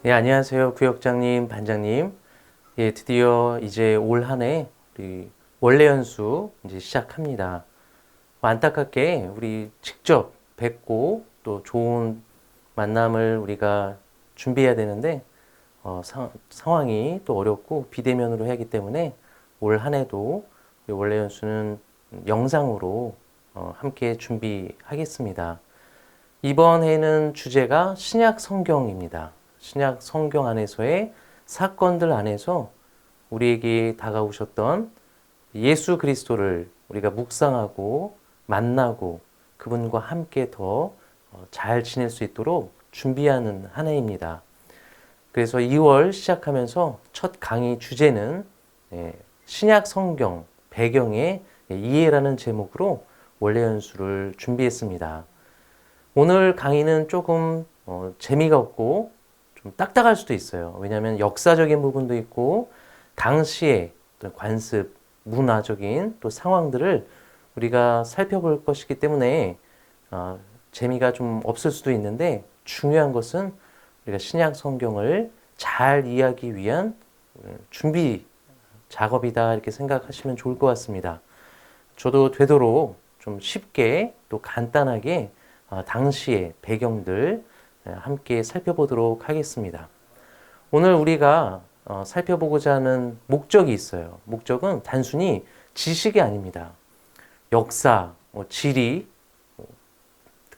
예, 안녕하세요. 구역장님, 반장님. 예, 드디어 이제 올 한 해 우리 원래 연수 이제 시작합니다. 안타깝게 우리 직접 뵙고 또 좋은 만남을 우리가 준비해야 되는데 상황이 또 어렵고 비대면으로 해야 하기 때문에 올 한 해도 우리 원래 연수는 영상으로 함께 준비하겠습니다. 이번 해는 주제가 신약 성경입니다. 신약 성경 안에서의 사건들 안에서 우리에게 다가오셨던 예수 그리스도를 우리가 묵상하고 만나고 그분과 함께 더 잘 지낼 수 있도록 준비하는 한 해입니다. 그래서 2월 시작하면서 첫 강의 주제는 신약 성경 배경의 이해라는 제목으로 원래 연수를 준비했습니다. 오늘 강의는 조금 재미가 없고 좀 딱딱할 수도 있어요. 왜냐하면 역사적인 부분도 있고 당시의 관습, 문화적인 또 상황들을 우리가 살펴볼 것이기 때문에 재미가 좀 없을 수도 있는데 중요한 것은 우리가 신약 성경을 잘 이해하기 위한 준비 작업이다 이렇게 생각하시면 좋을 것 같습니다. 저도 되도록 좀 쉽게 또 간단하게 당시의 배경들 함께 살펴보도록 하겠습니다. 오늘 우리가 살펴보고자 하는 목적이 있어요. 목적은 단순히 지식이 아닙니다. 역사, 지리,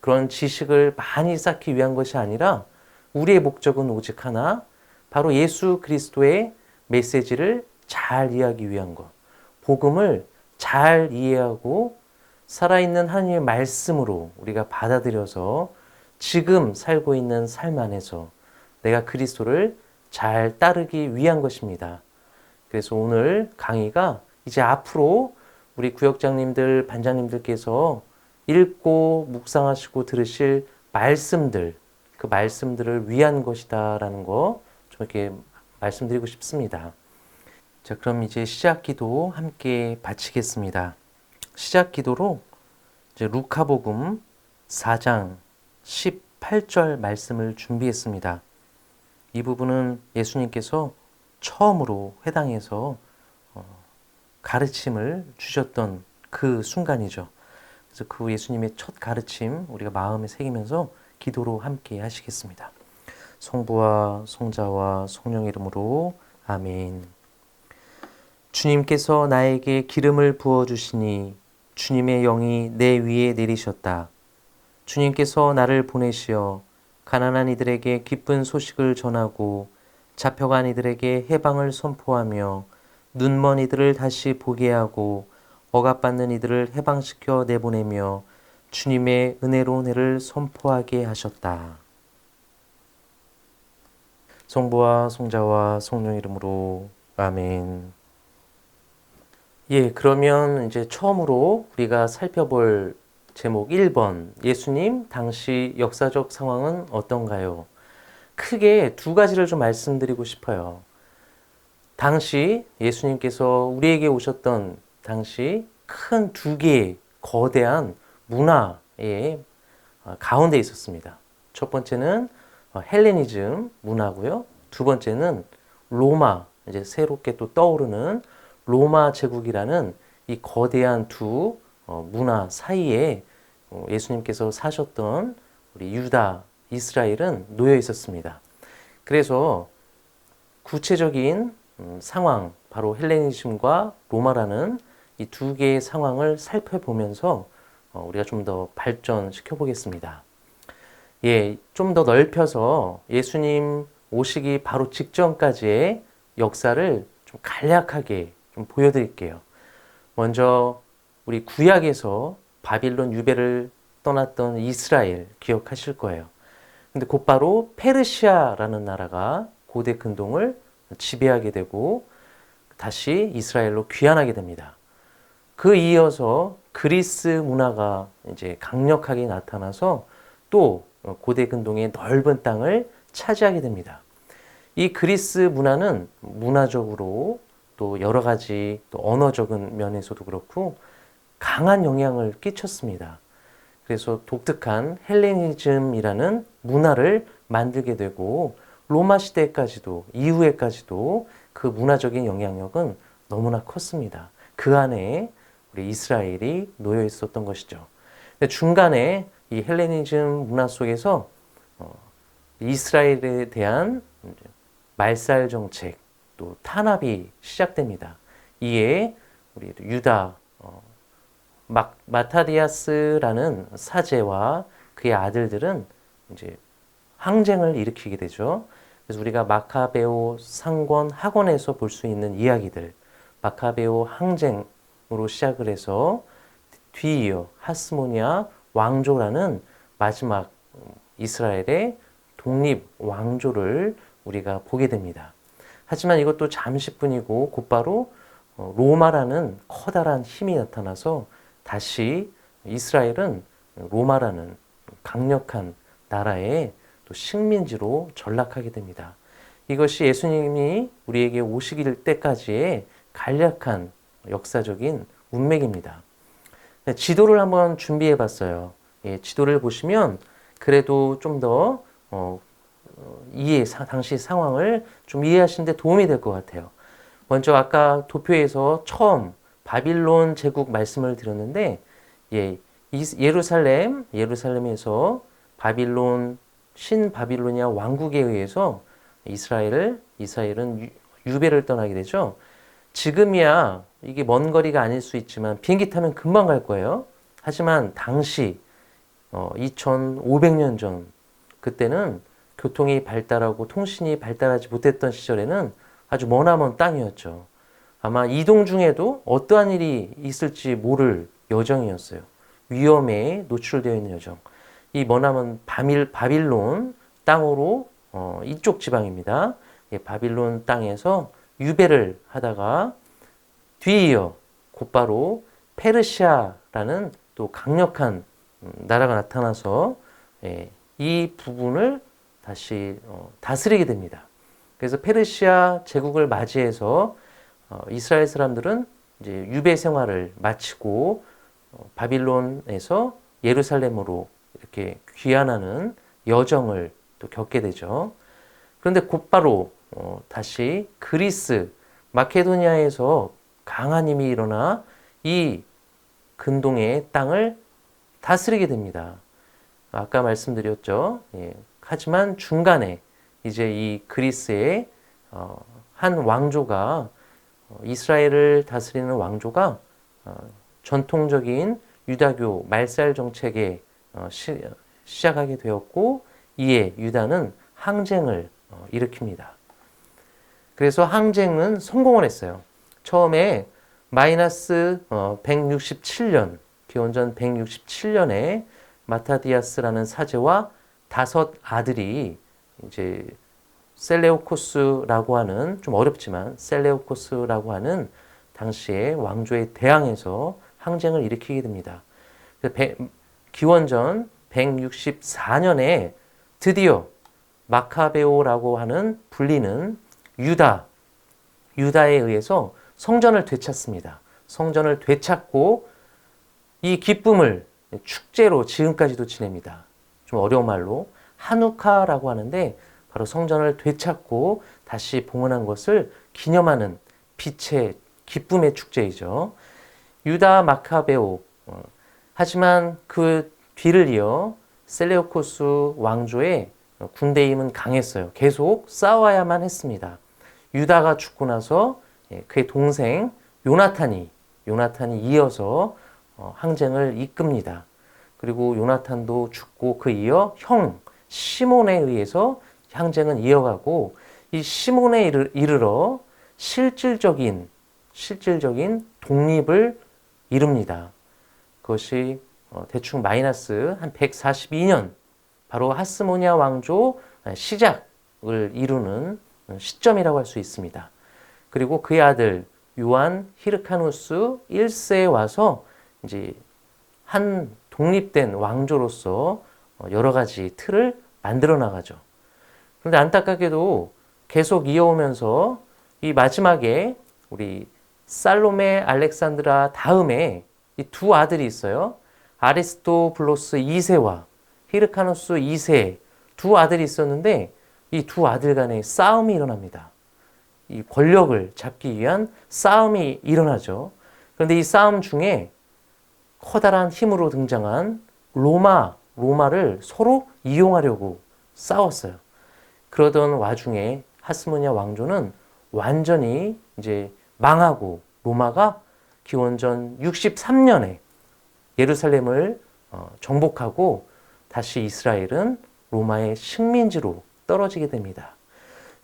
그런 지식을 많이 쌓기 위한 것이 아니라 우리의 목적은 오직 하나, 바로 예수 그리스도의 메시지를 잘 이해하기 위한 것. 복음을 잘 이해하고 살아있는 하나님의 말씀으로 우리가 받아들여서 지금 살고 있는 삶 안에서 내가 그리스도를 잘 따르기 위한 것입니다. 그래서 오늘 강의가 이제 앞으로 우리 구역장님들, 반장님들께서 읽고 묵상하시고 들으실 말씀들, 그 말씀들을 위한 것이다라는 거 좀 이렇게 말씀드리고 싶습니다. 자, 그럼 이제 시작 기도 함께 바치겠습니다. 시작 기도로 이제 루카복음 4장 18절 말씀을 준비했습니다. 이 부분은 예수님께서 처음으로 회당에서 가르침을 주셨던 그 순간이죠. 그래서 그 예수님의 첫 가르침 우리가 마음에 새기면서 기도로 함께 하시겠습니다. 성부와 성자와 성령 이름으로 아멘. 주님께서 나에게 기름을 부어주시니 주님의 영이 내 위에 내리셨다. 주님께서 나를 보내시어 가난한 이들에게 기쁜 소식을 전하고 잡혀간 이들에게 해방을 선포하며 눈먼 이들을 다시 보게 하고 억압받는 이들을 해방시켜 내보내며 주님의 은혜로운 해를 선포하게 하셨다. 성부와 성자와 성령 이름으로 아멘. 예, 그러면 이제 처음으로 우리가 살펴볼 제목 1번, 예수님 당시 역사적 상황은 어떤가요? 크게 두 가지를 좀 말씀드리고 싶어요. 당시 예수님께서 우리에게 오셨던 당시 큰 두 개의 거대한 문화의 가운데 있었습니다. 첫 번째는 헬레니즘 문화고요. 두 번째는 로마, 이제 새롭게 또 떠오르는 로마 제국이라는 이 거대한 두 문화 사이에 예수님께서 사셨던 우리 유다, 이스라엘은 놓여 있었습니다. 그래서 구체적인 상황, 바로 헬레니즘과 로마라는 이 두 개의 상황을 살펴보면서 우리가 좀 더 발전시켜 보겠습니다. 예, 좀 더 넓혀서 예수님 오시기 바로 직전까지의 역사를 좀 간략하게 좀 보여드릴게요. 먼저 우리 구약에서 바빌론 유배를 떠났던 이스라엘 기억하실 거예요. 근데 곧바로 페르시아라는 나라가 고대 근동을 지배하게 되고 다시 이스라엘로 귀환하게 됩니다. 그 이어서 그리스 문화가 이제 강력하게 나타나서 또 고대 근동의 넓은 땅을 차지하게 됩니다. 이 그리스 문화는 문화적으로 또 여러 가지 또 언어적인 면에서도 그렇고 강한 영향을 끼쳤습니다. 그래서 독특한 헬레니즘이라는 문화를 만들게 되고 로마 시대까지도 이후에까지도 그 문화적인 영향력은 너무나 컸습니다. 그 안에 우리 이스라엘이 놓여 있었던 것이죠. 근데 중간에 이 헬레니즘 문화 속에서 이스라엘에 대한 말살 정책, 또 탄압이 시작됩니다. 이에 우리 유다 마타디아스라는 사제와 그의 아들들은 이제 항쟁을 일으키게 되죠. 그래서 우리가 마카베오 상권 학원에서 볼 수 있는 이야기들, 마카베오 항쟁으로 시작을 해서 뒤이어 하스모니아 왕조라는 마지막 이스라엘의 독립 왕조를 우리가 보게 됩니다. 하지만 이것도 잠시뿐이고 곧바로 로마라는 커다란 힘이 나타나서 다시 이스라엘은 로마라는 강력한 나라의 또 식민지로 전락하게 됩니다. 이것이 예수님이 우리에게 오시길 때까지의 간략한 역사적인 운맥입니다. 지도를 한번 준비해 봤어요. 지도를 보시면 그래도 좀 더 당시 상황을 좀 이해하시는 데 도움이 될 것 같아요. 먼저 아까 도표에서 처음 바빌론 제국 말씀을 드렸는데 예루살렘에서 신바빌로니아 왕국에 의해서 이스라엘은 유배를 떠나게 되죠. 지금이야 이게 먼 거리가 아닐 수 있지만 비행기 타면 금방 갈 거예요. 하지만 당시 2500년 전 그때는 교통이 발달하고 통신이 발달하지 못했던 시절에는 아주 머나먼 땅이었죠. 아마 이동 중에도 어떠한 일이 있을지 모를 여정이었어요. 위험에 노출되어 있는 여정. 이 머나먼 바빌론 땅으로 이쪽 지방입니다. 바빌론 땅에서 유배를 하다가 뒤이어 곧바로 페르시아라는 또 강력한 나라가 나타나서 이 부분을 다시 다스리게 됩니다. 그래서 페르시아 제국을 맞이해서 이스라엘 사람들은 이제 유배 생활을 마치고 바빌론에서 예루살렘으로 이렇게 귀환하는 여정을 또 겪게 되죠. 그런데 곧바로 다시 그리스, 마케도니아에서 강한 힘이 일어나 이 근동의 땅을 다스리게 됩니다. 아까 말씀드렸죠. 하지만 중간에 이제 이 그리스의 한 왕조가 이스라엘을 다스리는 왕조가 전통적인 유다교 말살 정책에 시작하게 되었고 이에 유다는 항쟁을 일으킵니다. 그래서 항쟁은 성공을 했어요. 처음에 마이너스 167년, 기원전 167년에 마타디아스라는 사제와 5 아들이 이제 셀레우코스라고 하는 좀 어렵지만 셀레우코스라고 하는 당시의 왕조에 대항해서 항쟁을 일으키게 됩니다. 기원전 164년에 드디어 마카베오라고 하는 불리는 유다에 의해서 성전을 되찾습니다. 성전을 되찾고 이 기쁨을 축제로 지금까지도 지냅니다. 좀 어려운 말로 하누카라고 하는데 바로 성전을 되찾고 다시 봉헌한 것을 기념하는 빛의 기쁨의 축제이죠. 유다 마카베오. 하지만 그 뒤를 이어 셀레우코스 왕조의 군대 힘은 강했어요. 계속 싸워야만 했습니다. 유다가 죽고 나서 그의 동생 요나탄이 이어서 항쟁을 이끕니다. 그리고 요나탄도 죽고 그 이어 형 시몬에 의해서 항쟁은 이어가고 이 시몬에 이르러 실질적인 독립을 이룹니다. 그것이 대충 마이너스 한 142년 바로 하스모니아 왕조 시작을 이루는 시점이라고 할 수 있습니다. 그리고 그의 아들 요한 히르카누스 1세에 와서 이제 한 독립된 왕조로서 여러 가지 틀을 만들어 나가죠. 그런데 안타깝게도 계속 이어오면서 이 마지막에 우리 살로메 알렉산드라 다음에 이 2 아들이 있어요. 아리스토블로스 2세와 히르카누스 2세 2 아들이 있었는데 이 두 아들 간의 싸움이 일어납니다. 이 권력을 잡기 위한 싸움이 일어나죠. 그런데 이 싸움 중에 커다란 힘으로 등장한 로마를 서로 이용하려고 싸웠어요. 그러던 와중에 하스모니아 왕조는 완전히 이제 망하고 로마가 기원전 63년에 예루살렘을 정복하고 다시 이스라엘은 로마의 식민지로 떨어지게 됩니다.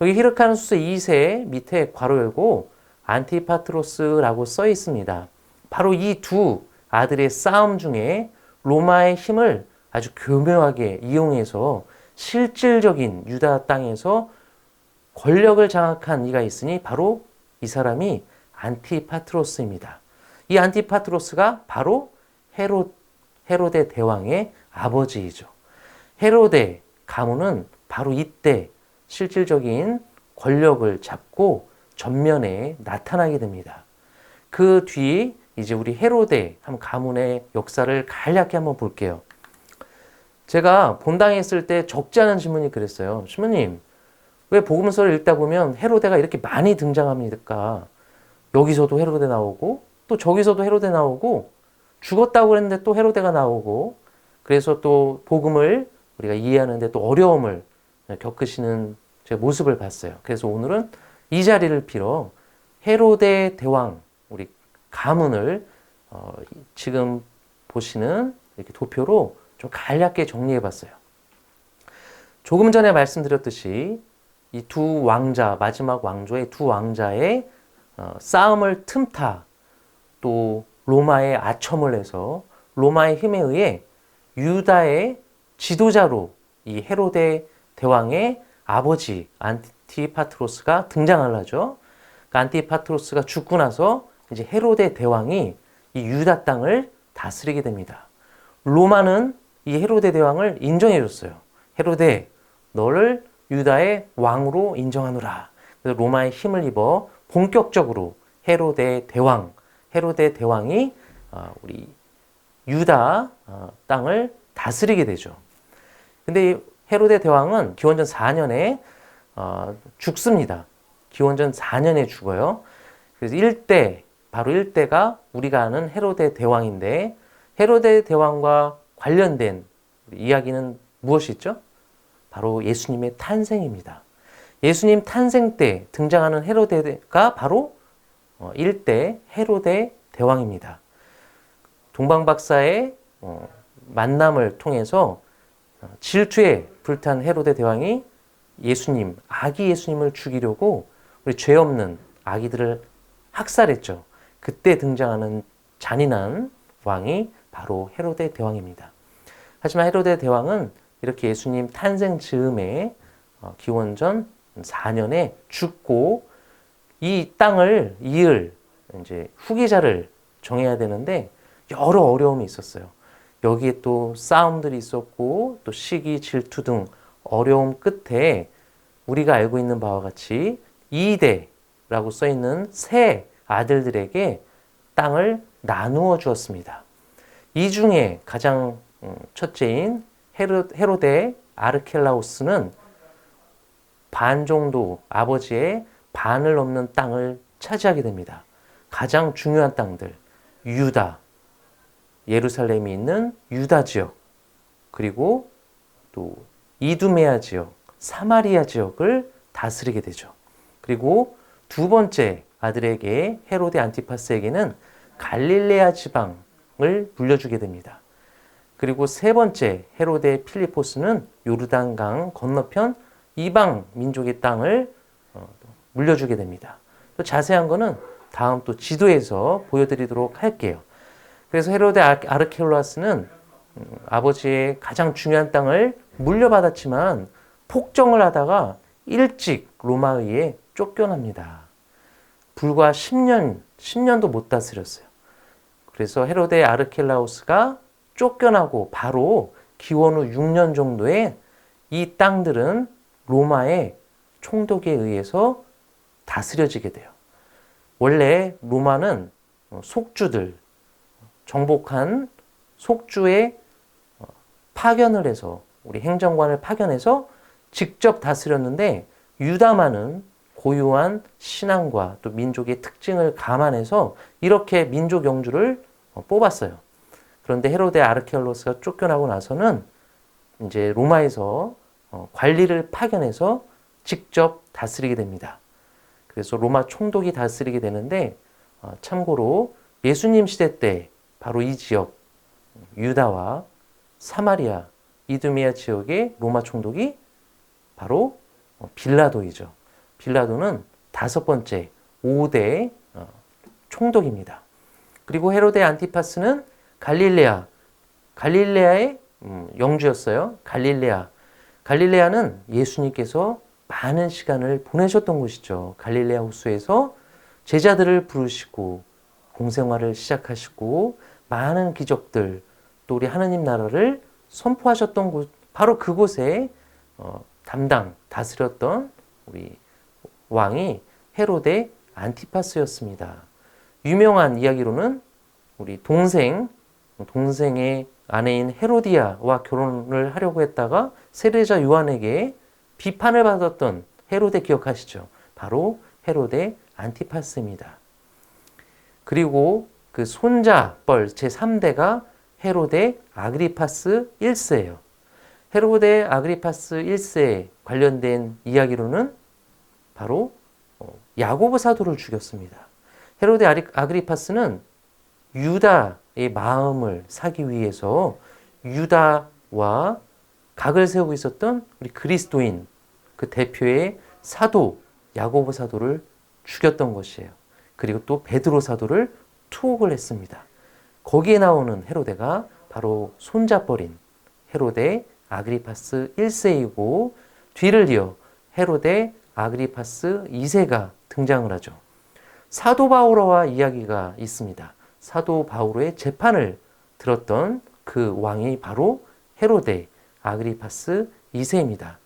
여기 히르카누스 2세 밑에 괄호 열고 안티파트로스라고 써 있습니다. 바로 이 두 아들의 싸움 중에 로마의 힘을 아주 교묘하게 이용해서 실질적인 유다 땅에서 권력을 장악한 이가 있으니 바로 이 사람이 안티파트로스입니다. 이 안티파트로스가 바로 헤로데 대왕의 아버지이죠. 헤로데 가문은 바로 이때 실질적인 권력을 잡고 전면에 나타나게 됩니다. 그 뒤 이제 우리 헤로데 한 가문의 역사를 간략히 한번 볼게요. 제가 본당에 있을 때 적지 않은 질문이 그랬어요. 신부님, 왜 복음서를 읽다 보면 헤로데가 이렇게 많이 등장합니까? 여기서도 헤로데 나오고 또 저기서도 헤로데 나오고 죽었다고 그랬는데 또 헤로데가 나오고 그래서 또 복음을 우리가 이해하는데 또 어려움을 겪으시는 제 모습을 봤어요. 그래서 오늘은 이 자리를 빌어 헤로데 대왕 우리 가문을 지금 보시는 이렇게 도표로 좀 간략하게 정리해 봤어요. 조금 전에 말씀드렸듯이 이 두 왕자, 마지막 왕조의 두 왕자의 싸움을 틈타 또 로마의 아첨을 해서 로마의 힘에 의해 유다의 지도자로 이 헤로데 대왕의 아버지 안티파트로스가 등장을 하죠. 그 안티파트로스가 죽고 나서 이제 헤로데 대왕이 이 유다 땅을 다스리게 됩니다. 로마는 이 헤로데 대왕을 인정해 줬어요. 헤로데, 너를 유다의 왕으로 인정하노라. 그래서 로마의 힘을 입어 본격적으로 헤로데 대왕이 우리 유다 땅을 다스리게 되죠. 근데 이 헤로데 대왕은 기원전 4년에 죽습니다. 기원전 4년에 죽어요. 그래서 바로 일대가 우리가 아는 헤로데 대왕인데 헤로데 대왕과 관련된 이야기는 무엇이 있죠? 바로 예수님의 탄생입니다. 예수님 탄생 때 등장하는 헤로데가 바로 일대 헤로데 대왕입니다. 동방박사의 만남을 통해서 질투에 불탄 헤로데 대왕이 아기 예수님을 죽이려고 우리 죄 없는 아기들을 학살했죠. 그때 등장하는 잔인한 왕이 바로 헤로데 대왕입니다. 하지만 헤로데 대왕은 이렇게 예수님 탄생 즈음에 기원전 4년에 죽고 이 땅을 이을 이제 후계자를 정해야 되는데 여러 어려움이 있었어요. 여기에 또 싸움들이 있었고 또 시기, 질투 등 어려움 끝에 우리가 알고 있는 바와 같이 이대라고 써 있는 세 아들들에게 땅을 나누어 주었습니다. 이 중에 가장 첫째인 헤로데 아르켈라우스는 반 정도 아버지의 반을 넘는 땅을 차지하게 됩니다. 가장 중요한 땅들, 유다, 예루살렘이 있는 유다 지역, 그리고 또 이두메아 지역, 사마리아 지역을 다스리게 되죠. 그리고 두 번째 아들에게 헤로데 안티파스에게는 갈릴레아 지방을 물려주게 됩니다. 그리고 세 번째 헤로데 필리포스는 요르단강 건너편 이방 민족의 땅을 물려주게 됩니다. 또 자세한 거는 다음 또 지도에서 보여드리도록 할게요. 그래서 헤로데 아르켈라스는 아버지의 가장 중요한 땅을 물려받았지만 폭정을 하다가 일찍 로마에 의해 쫓겨납니다. 불과 10년도 못 다스렸어요. 그래서 헤로데 아르켈라우스가 쫓겨나고 바로 기원 후 6년 정도에 이 땅들은 로마의 총독에 의해서 다스려지게 돼요. 원래 로마는 속주들, 정복한 속주의 파견을 해서 우리 행정관을 파견해서 직접 다스렸는데 유다만은 고유한 신앙과 또 민족의 특징을 감안해서 이렇게 민족 영주를 뽑았어요. 그런데 헤로데 아르케올로스가 쫓겨나고 나서는 이제 로마에서 관리를 파견해서 직접 다스리게 됩니다. 그래서 로마 총독이 다스리게 되는데 참고로 예수님 시대 때 바로 이 지역 유다와 사마리아, 이두메아 지역의 로마 총독이 바로 빌라도이죠. 빌라도는 5번째 5대 총독입니다. 그리고 헤로데 안티파스는 갈릴레아의 영주였어요. 갈릴레아는 예수님께서 많은 시간을 보내셨던 곳이죠. 갈릴레아 호수에서 제자들을 부르시고 공생활을 시작하시고 많은 기적들 또 우리 하느님 나라를 선포하셨던 곳, 바로 그곳에 다스렸던 우리 왕이 헤로데 안티파스였습니다. 유명한 이야기로는 우리 동생의 아내인 헤로디아와 결혼을 하려고 했다가 세례자 요한에게 비판을 받았던 헤로데 기억하시죠? 바로 헤로데 안티파스입니다. 그리고 그 손자뻘 제3대가 헤로데 아그리파스 1세예요. 헤로데 아그리파스 1세에 관련된 이야기로는 바로 야고보 사도를 죽였습니다. 헤로데 아그리파스는 유다의 마음을 사기 위해서 유다와 각을 세우고 있었던 우리 그리스도인 그 대표의 사도 야고보 사도를 죽였던 것이에요. 그리고 또 베드로 사도를 투옥을 했습니다. 거기에 나오는 헤로데가 바로 손자뻘인 헤로데 아그리파스 1세이고 뒤를 이어 헤로데 아그리파스 2세가 등장을 하죠. 사도 바오로와 이야기가 있습니다. 사도 바오로의 재판을 들었던 그 왕이 바로 헤로데 아그리파스 2세입니다.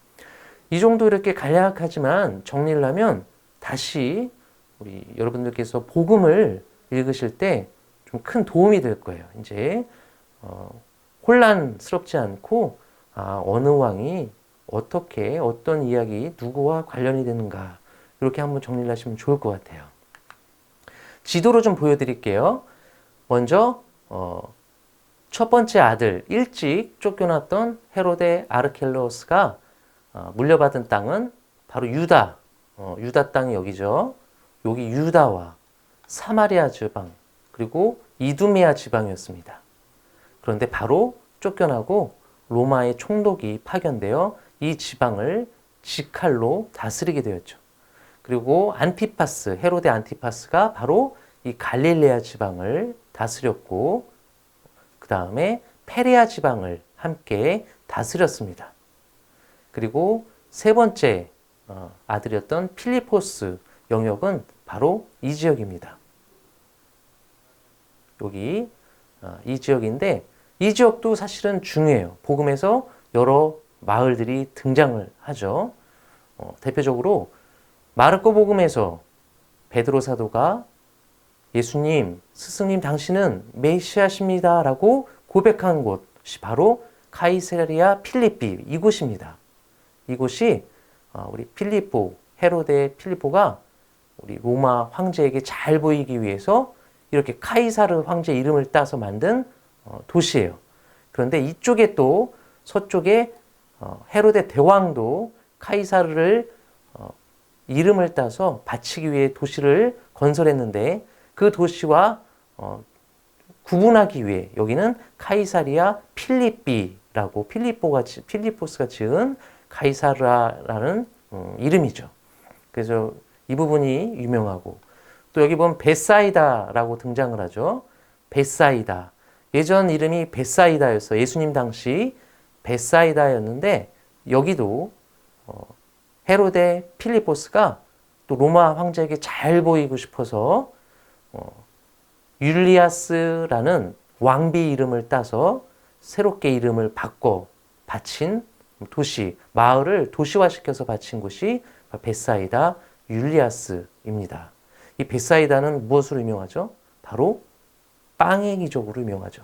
이 정도 이렇게 간략하지만 정리를 하면 다시 우리 여러분들께서 복음을 읽으실 때 좀 큰 도움이 될 거예요. 이제 혼란스럽지 않고 어느 왕이 어떻게 어떤 이야기 누구와 관련이 되는가 이렇게 한번 정리를 하시면 좋을 것 같아요. 지도로 좀 보여드릴게요. 먼저 첫 번째 아들 일찍 쫓겨났던 헤로데 아르켈로스가 물려받은 땅은 바로 유다 땅이 여기죠. 여기 유다와 사마리아 지방 그리고 이두메아 지방이었습니다. 그런데 바로 쫓겨나고 로마의 총독이 파견되어 이 지방을 직할로 다스리게 되었죠. 그리고 헤로데 안티파스가 바로 이 갈릴레아 지방을 다스렸고 그 다음에 페레아 지방을 함께 다스렸습니다. 그리고 세 번째 아들이었던 필리포스 영역은 바로 이 지역입니다. 여기 이 지역인데 이 지역도 사실은 중요해요. 복음에서 여러 마을들이 등장을 하죠. 대표적으로 마르코 복음에서 베드로 사도가 예수님, 스승님 당신은 메시아십니다 라고 고백한 곳이 바로 카이사리아 필리피 이곳입니다. 이곳이 우리 헤로데 필리포가 우리 로마 황제에게 잘 보이기 위해서 이렇게 카이사르 황제 이름을 따서 만든 도시예요. 그런데 이쪽에 또 서쪽에 헤로데 대왕도 카이사르를 이름을 따서 바치기 위해 도시를 건설했는데 그 도시와 구분하기 위해 여기는 카이사리아 필리피라고 필리포스가 지은 카이사르라는 이름이죠. 그래서 이 부분이 유명하고 또 여기 보면 베사이다라고 등장을 하죠. 베사이다. 예전 이름이 베사이다였어요. 예수님 당시 베사이다였는데 여기도 헤로데 필리포스가 또 로마 황제에게 잘 보이고 싶어서 율리아스라는 왕비 이름을 따서 새롭게 이름을 바꿔 바친 도시, 마을을 도시화시켜서 바친 곳이 베사이다 율리아스입니다. 이 베사이다는 무엇으로 유명하죠? 바로 빵의 기적으로 유명하죠.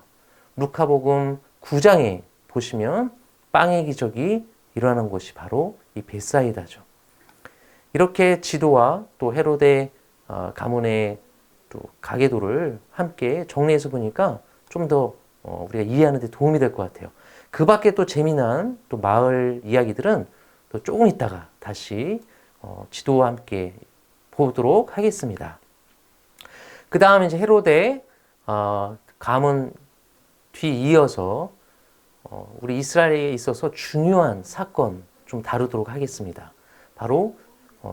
루카복음 9장에 보시면 빵의 기적이 일어나는 곳이 바로 이 베사이다죠. 이렇게 지도와 또 헤로데 가문의 또 가계도를 함께 정리해서 보니까 좀 더 우리가 이해하는 데 도움이 될 것 같아요. 그 밖에 또 재미난 또 마을 이야기들은 또 조금 있다가 다시 지도와 함께 보도록 하겠습니다. 그 다음에 이제 헤로데 가문 뒤이어서 우리 이스라엘에 있어서 중요한 사건 좀 다루도록 하겠습니다. 바로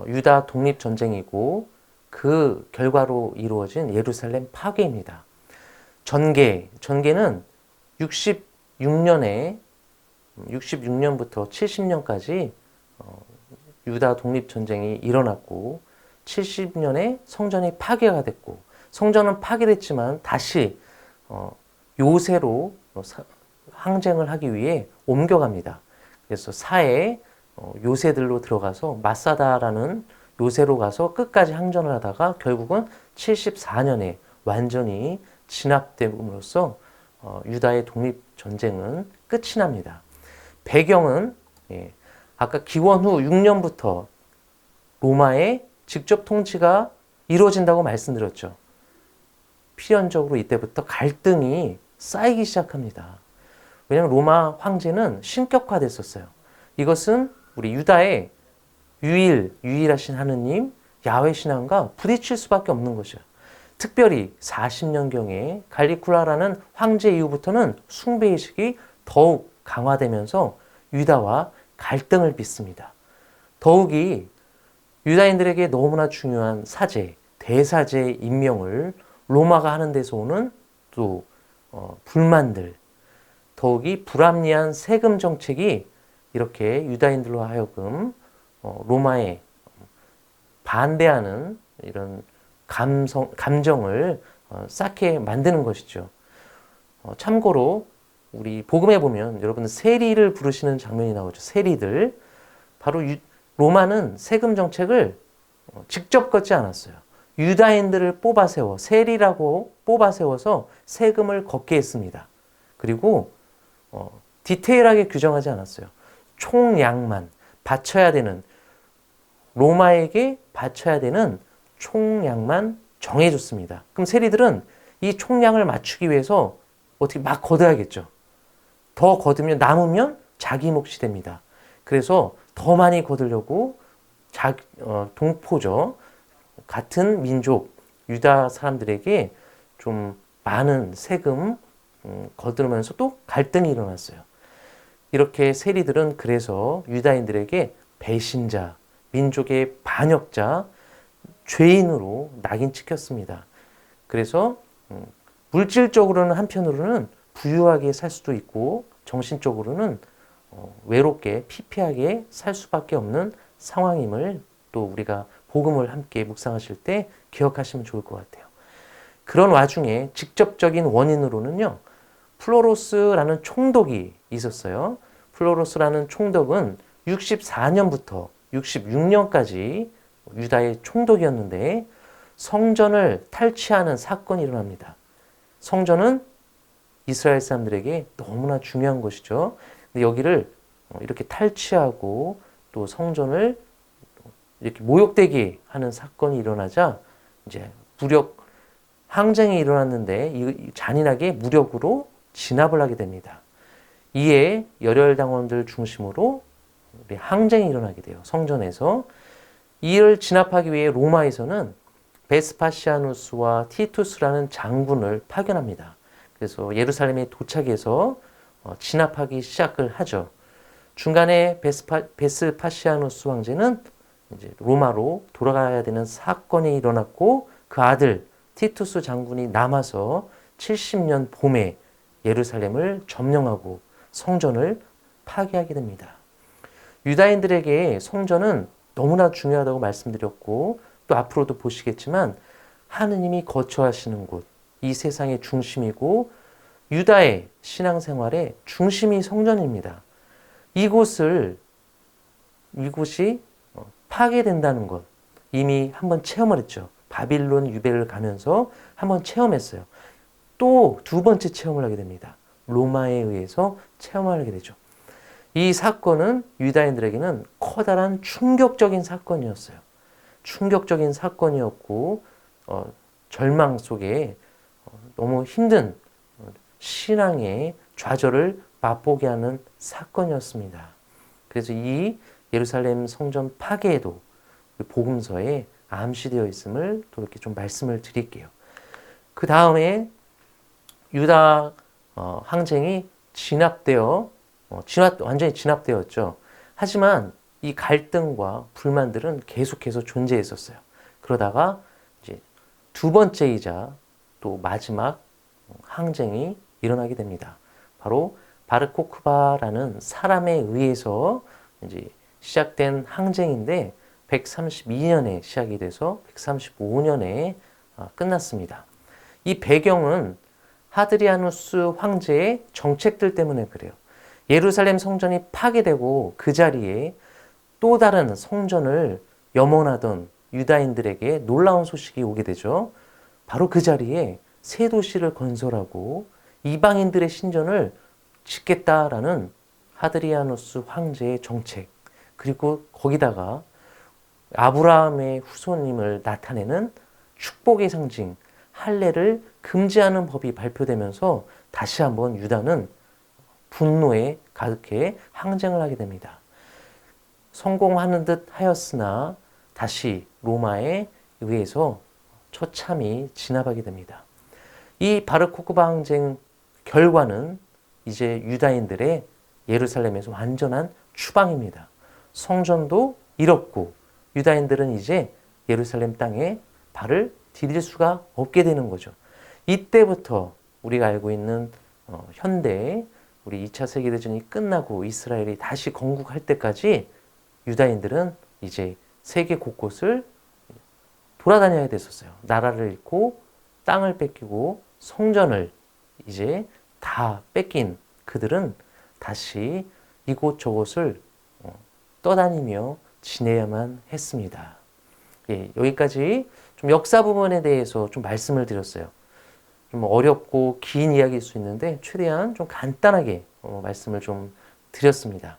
유다 독립전쟁이고 그 결과로 이루어진 예루살렘 파괴입니다. 전개는 66년부터 70년까지 유다 독립전쟁이 일어났고 70년에 성전이 파괴가 됐고 성전은 파괴됐지만 다시 요새로 항쟁을 하기 위해 옮겨갑니다. 그래서 사해 요새들로 들어가서 마사다라는 요새로 가서 끝까지 항전을 하다가 결국은 74년에 완전히 진압됨으로써 유다의 독립전쟁은 끝이 납니다. 배경은 아까 기원 후 6년부터 로마의 직접 통치가 이루어진다고 말씀드렸죠. 필연적으로 이때부터 갈등이 쌓이기 시작합니다. 왜냐하면 로마 황제는 신격화됐었어요. 이것은 우리 유다의 유일하신 하느님 야훼 신앙과 부딪힐 수밖에 없는 것이에요. 특별히 40년경에 갈리쿠라라는 황제 이후부터는 숭배의식이 더욱 강화되면서 유다와 갈등을 빚습니다. 더욱이 유다인들에게 너무나 중요한 사제, 대사제 임명을 로마가 하는 데서 오는 또 불만들, 더욱이 불합리한 세금 정책이 이렇게 유다인들로 하여금 로마에 반대하는 이런 감정을 쌓게 만드는 것이죠. 참고로 우리 복음에 보면 여러분들 세리를 부르시는 장면이 나오죠. 세리들. 바로 로마는 세금 정책을 직접 걷지 않았어요. 유다인들을 뽑아 세워 세리라고 뽑아 세워서 세금을 걷게 했습니다. 그리고 디테일하게 규정하지 않았어요. 총량만 바쳐야 되는 로마에게 바쳐야 되는 총량만 정해줬습니다. 그럼 세리들은 이 총량을 맞추기 위해서 어떻게 막 걷어야겠죠. 더 걷으면 남으면 자기 몫이 됩니다. 그래서 더 많이 걷으려고 동포죠. 같은 민족 유다 사람들에게 좀 많은 세금 거두면서 또 갈등이 일어났어요. 이렇게 세리들은 그래서 유다인들에게 배신자, 민족의 반역자, 죄인으로 낙인 찍혔습니다. 그래서 물질적으로는 한편으로는 부유하게 살 수도 있고 정신적으로는 외롭게 피폐하게 살 수밖에 없는 상황임을 또 우리가 복음을 함께 묵상하실 때 기억하시면 좋을 것 같아요. 그런 와중에 직접적인 원인으로는요. 플로로스라는 총독이 있었어요. 플로로스라는 총독은 64년부터 66년까지 유다의 총독이었는데 성전을 탈취하는 사건이 일어납니다. 성전은 이스라엘 사람들에게 너무나 중요한 것이죠. 근데 여기를 이렇게 탈취하고 또 성전을 이렇게 모욕되게 하는 사건이 일어나자 이제 무력 항쟁이 일어났는데 잔인하게 무력으로 진압을 하게 됩니다. 이에 열혈당원들 중심으로 항쟁이 일어나게 돼요. 성전에서. 이를 진압하기 위해 로마에서는 베스파시아누스와 티투스라는 장군을 파견합니다. 그래서 예루살렘에 도착해서 진압하기 시작을 하죠. 중간에 베스파시아누스 황제는 이제 로마로 돌아가야 되는 사건이 일어났고 그 아들 티투스 장군이 남아서 70년 봄에 예루살렘을 점령하고 성전을 파괴하게 됩니다. 유다인들에게 성전은 너무나 중요하다고 말씀드렸고 또 앞으로도 보시겠지만 하느님이 거처하시는 곳, 이 세상의 중심이고 유다의 신앙생활의 중심이 성전입니다. 이곳이 파괴된다는 것 이미 한번 체험을 했죠. 바빌론 유배를 가면서 한번 체험했어요. 또 두 번째 체험을 하게 됩니다. 로마에 의해서 체험을 하게 되죠. 이 사건은 유다인들에게는 커다란 충격적인 사건이었어요. 충격적인 사건이었고 절망 속에 너무 힘든 신앙의 좌절을 맛보게 하는 사건이었습니다. 그래서 이 예루살렘 성전 파괴에도 복음서에 암시되어 있음을 또 이렇게 좀 말씀을 드릴게요. 그 다음에 유다 항쟁이 완전히 진압되었죠. 하지만 이 갈등과 불만들은 계속해서 존재했었어요. 그러다가 이제 두 번째이자 또 마지막 항쟁이 일어나게 됩니다. 바로 바르코크바라는 사람에 의해서 이제 시작된 항쟁인데 132년에 시작이 돼서 135년에 끝났습니다. 이 배경은 하드리아누스 황제의 정책들 때문에 그래요. 예루살렘 성전이 파괴되고 그 자리에 또 다른 성전을 염원하던 유다인들에게 놀라운 소식이 오게 되죠. 바로 그 자리에 새 도시를 건설하고 이방인들의 신전을 짓겠다라는 하드리아누스 황제의 정책, 그리고 거기다가 아브라함의 후손임을 나타내는 축복의 상징 할례를 금지하는 법이 발표되면서 다시 한번 유다는 분노에 가득해 항쟁을 하게 됩니다. 성공하는 듯 하였으나 다시 로마에 의해서 처참히 진압하게 됩니다. 이 바르코크바 항쟁 결과는 이제 유다인들의 예루살렘에서 완전한 추방입니다. 성전도 잃었고 유다인들은 이제 예루살렘 땅에 발을 디딜 수가 없게 되는 거죠. 이때부터 우리가 알고 있는 현대 우리 2차 세계대전이 끝나고 이스라엘이 다시 건국할 때까지 유다인들은 이제 세계 곳곳을 돌아다녀야 됐었어요. 나라를 잃고 땅을 뺏기고 성전을 이제 다 뺏긴 그들은 다시 이곳저곳을 떠다니며 지내야만 했습니다. 예, 여기까지 좀 역사 부분에 대해서 좀 말씀을 드렸어요. 좀 어렵고 긴 이야기일 수 있는데 최대한 좀 간단하게 말씀을 좀 드렸습니다.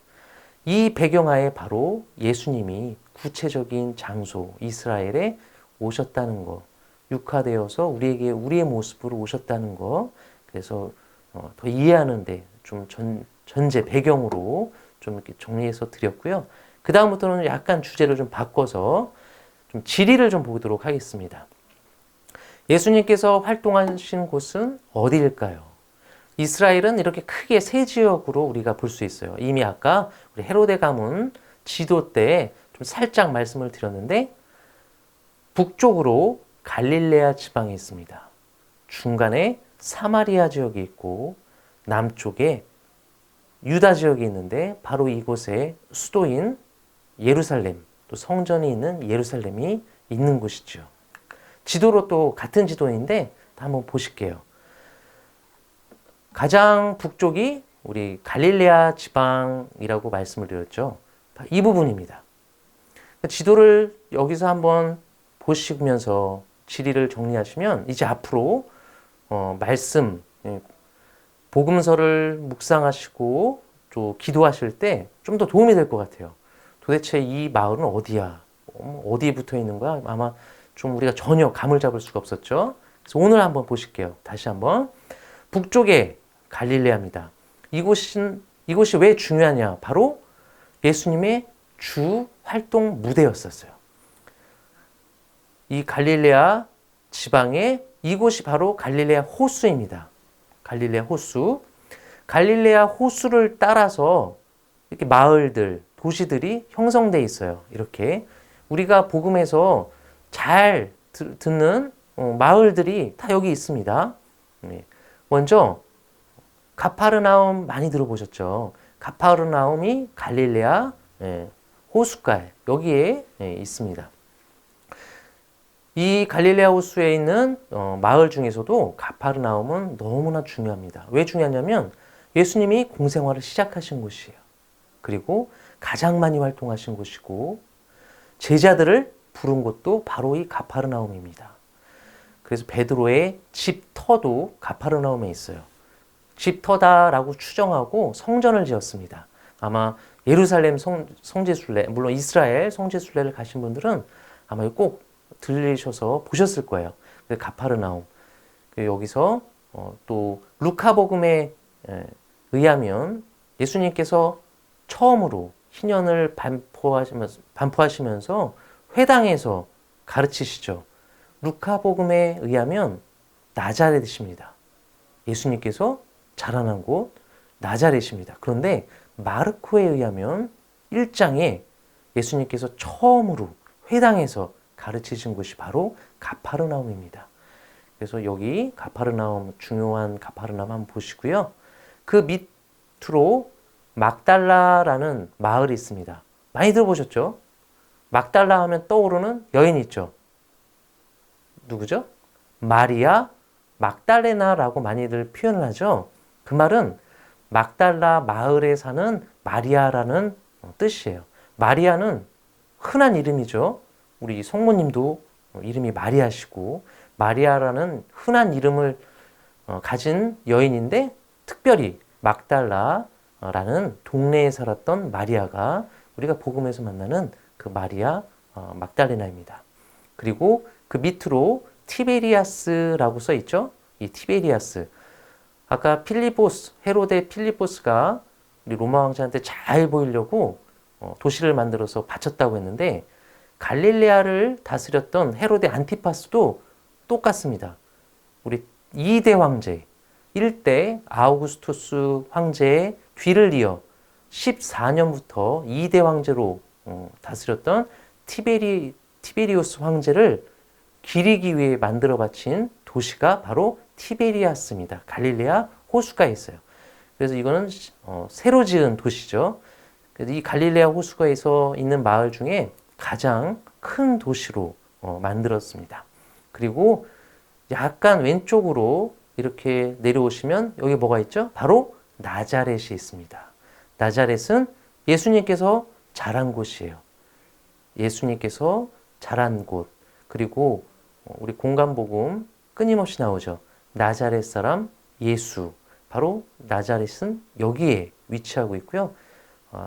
이 배경하에 바로 예수님이 구체적인 장소 이스라엘에 오셨다는 거, 육화되어서 우리에게 우리의 모습으로 오셨다는 거, 그래서 더 이해하는데 좀 전제 배경으로 좀 이렇게 정리해서 드렸고요. 그 다음부터는 약간 주제를 좀 바꿔서 좀 지리를 좀 보도록 하겠습니다. 예수님께서 활동하신 곳은 어디일까요? 이스라엘은 이렇게 크게 세 지역으로 우리가 볼 수 있어요. 이미 아까 우리 헤로데 가문 지도 때 좀 살짝 말씀을 드렸는데 북쪽으로 갈릴레아 지방이 있습니다. 중간에 사마리아 지역이 있고 남쪽에 유다 지역이 있는데 바로 이곳에 수도인 예루살렘, 또 성전이 있는 예루살렘이 있는 곳이죠. 지도로 또 같은 지도인데 한번 보실게요. 가장 북쪽이 우리 갈릴레아 지방이라고 말씀을 드렸죠. 이 부분입니다. 지도를 여기서 한번 보시면서 지리를 정리하시면 이제 앞으로 말씀, 복음서를 묵상하시고 또 기도하실 때 좀 더 도움이 될 것 같아요. 도대체 이 마을은 어디야? 어디에 붙어 있는 거야? 아마 좀 우리가 전혀 감을 잡을 수가 없었죠. 그래서 오늘 한번 보실게요. 다시 한번. 북쪽에 갈릴레아입니다. 이곳이 왜 중요하냐? 바로 예수님의 주 활동 무대였었어요. 이 갈릴레아 지방에 이곳이 바로 갈릴레아 호수입니다. 갈릴레아 호수. 갈릴레아 호수를 따라서 이렇게 마을들, 도시들이 형성돼 있어요. 이렇게 우리가 복음에서 잘 듣는 마을들이 다 여기 있습니다. 먼저 가파르나움 많이 들어보셨죠? 가파르나움이 갈릴레아 호숫가에 여기에 있습니다. 이 갈릴레아 호수에 있는 마을 중에서도 가파르나움은 너무나 중요합니다. 왜 중요하냐면 예수님이 공생활을 시작하신 곳이에요. 그리고 가장 많이 활동하신 곳이고 제자들을 부른 곳도 바로 이 가파르나움입니다. 그래서 베드로의 집터도 가파르나움에 있어요. 집터다라고 추정하고 성전을 지었습니다. 아마 예루살렘 성지순례, 물론 이스라엘 성지순례를 가신 분들은 아마 꼭 들리셔서 보셨을 거예요. 가파르나움. 여기서 또 루카복음에 의하면 예수님께서 처음으로 희년을 반포하시면서 회당에서 가르치시죠. 루카복음에 의하면 나자렛이십니다. 예수님께서 자라난 곳 나자렛입니다. 그런데 마르코에 의하면 1장에 예수님께서 처음으로 회당에서 가르치신 곳이 바로 가파르나움입니다. 그래서 여기 가파르나움, 중요한 가파르나움 한번 보시고요. 그 밑으로 막달라라는 마을이 있습니다. 많이 들어보셨죠? 막달라 하면 떠오르는 여인이 있죠. 누구죠? 마리아 막달레나라고 많이들 표현을 하죠. 그 말은 막달라 마을에 사는 마리아라는 뜻이에요. 마리아는 흔한 이름이죠. 우리 성모님도 이름이 마리아시고 마리아라는 흔한 이름을 가진 여인인데 특별히 막달라라는 동네에 살았던 마리아가 우리가 복음에서 만나는 그 마리아 막달레나입니다. 그리고 그 밑으로 티베리아스라고 써 있죠. 이 티베리아스. 아까 헤로데 필리포스가 우리 로마 왕자한테 잘 보이려고 도시를 만들어서 바쳤다고 했는데 갈릴레아를 다스렸던 헤로데 안티파스도 똑같습니다. 우리 2대 황제, 1대 아우구스투스 황제의 뒤를 이어 14년부터 2대 황제로 다스렸던 티베리우스 황제를 기리기 위해 만들어 바친 도시가 바로 티베리아스입니다. 갈릴레아 호수가에 있어요. 그래서 이거는 새로 지은 도시죠. 그래서 이 갈릴레아 호수가에서 있는 마을 중에 가장 큰 도시로 만들었습니다. 그리고 약간 왼쪽으로 이렇게 내려오시면 여기 뭐가 있죠? 바로 나자렛이 있습니다. 나자렛은 예수님께서 자란 곳이에요. 예수님께서 자란 곳. 그리고 우리 공간복음 끊임없이 나오죠. 나자렛 사람 예수. 바로 나자렛은 여기에 위치하고 있고요.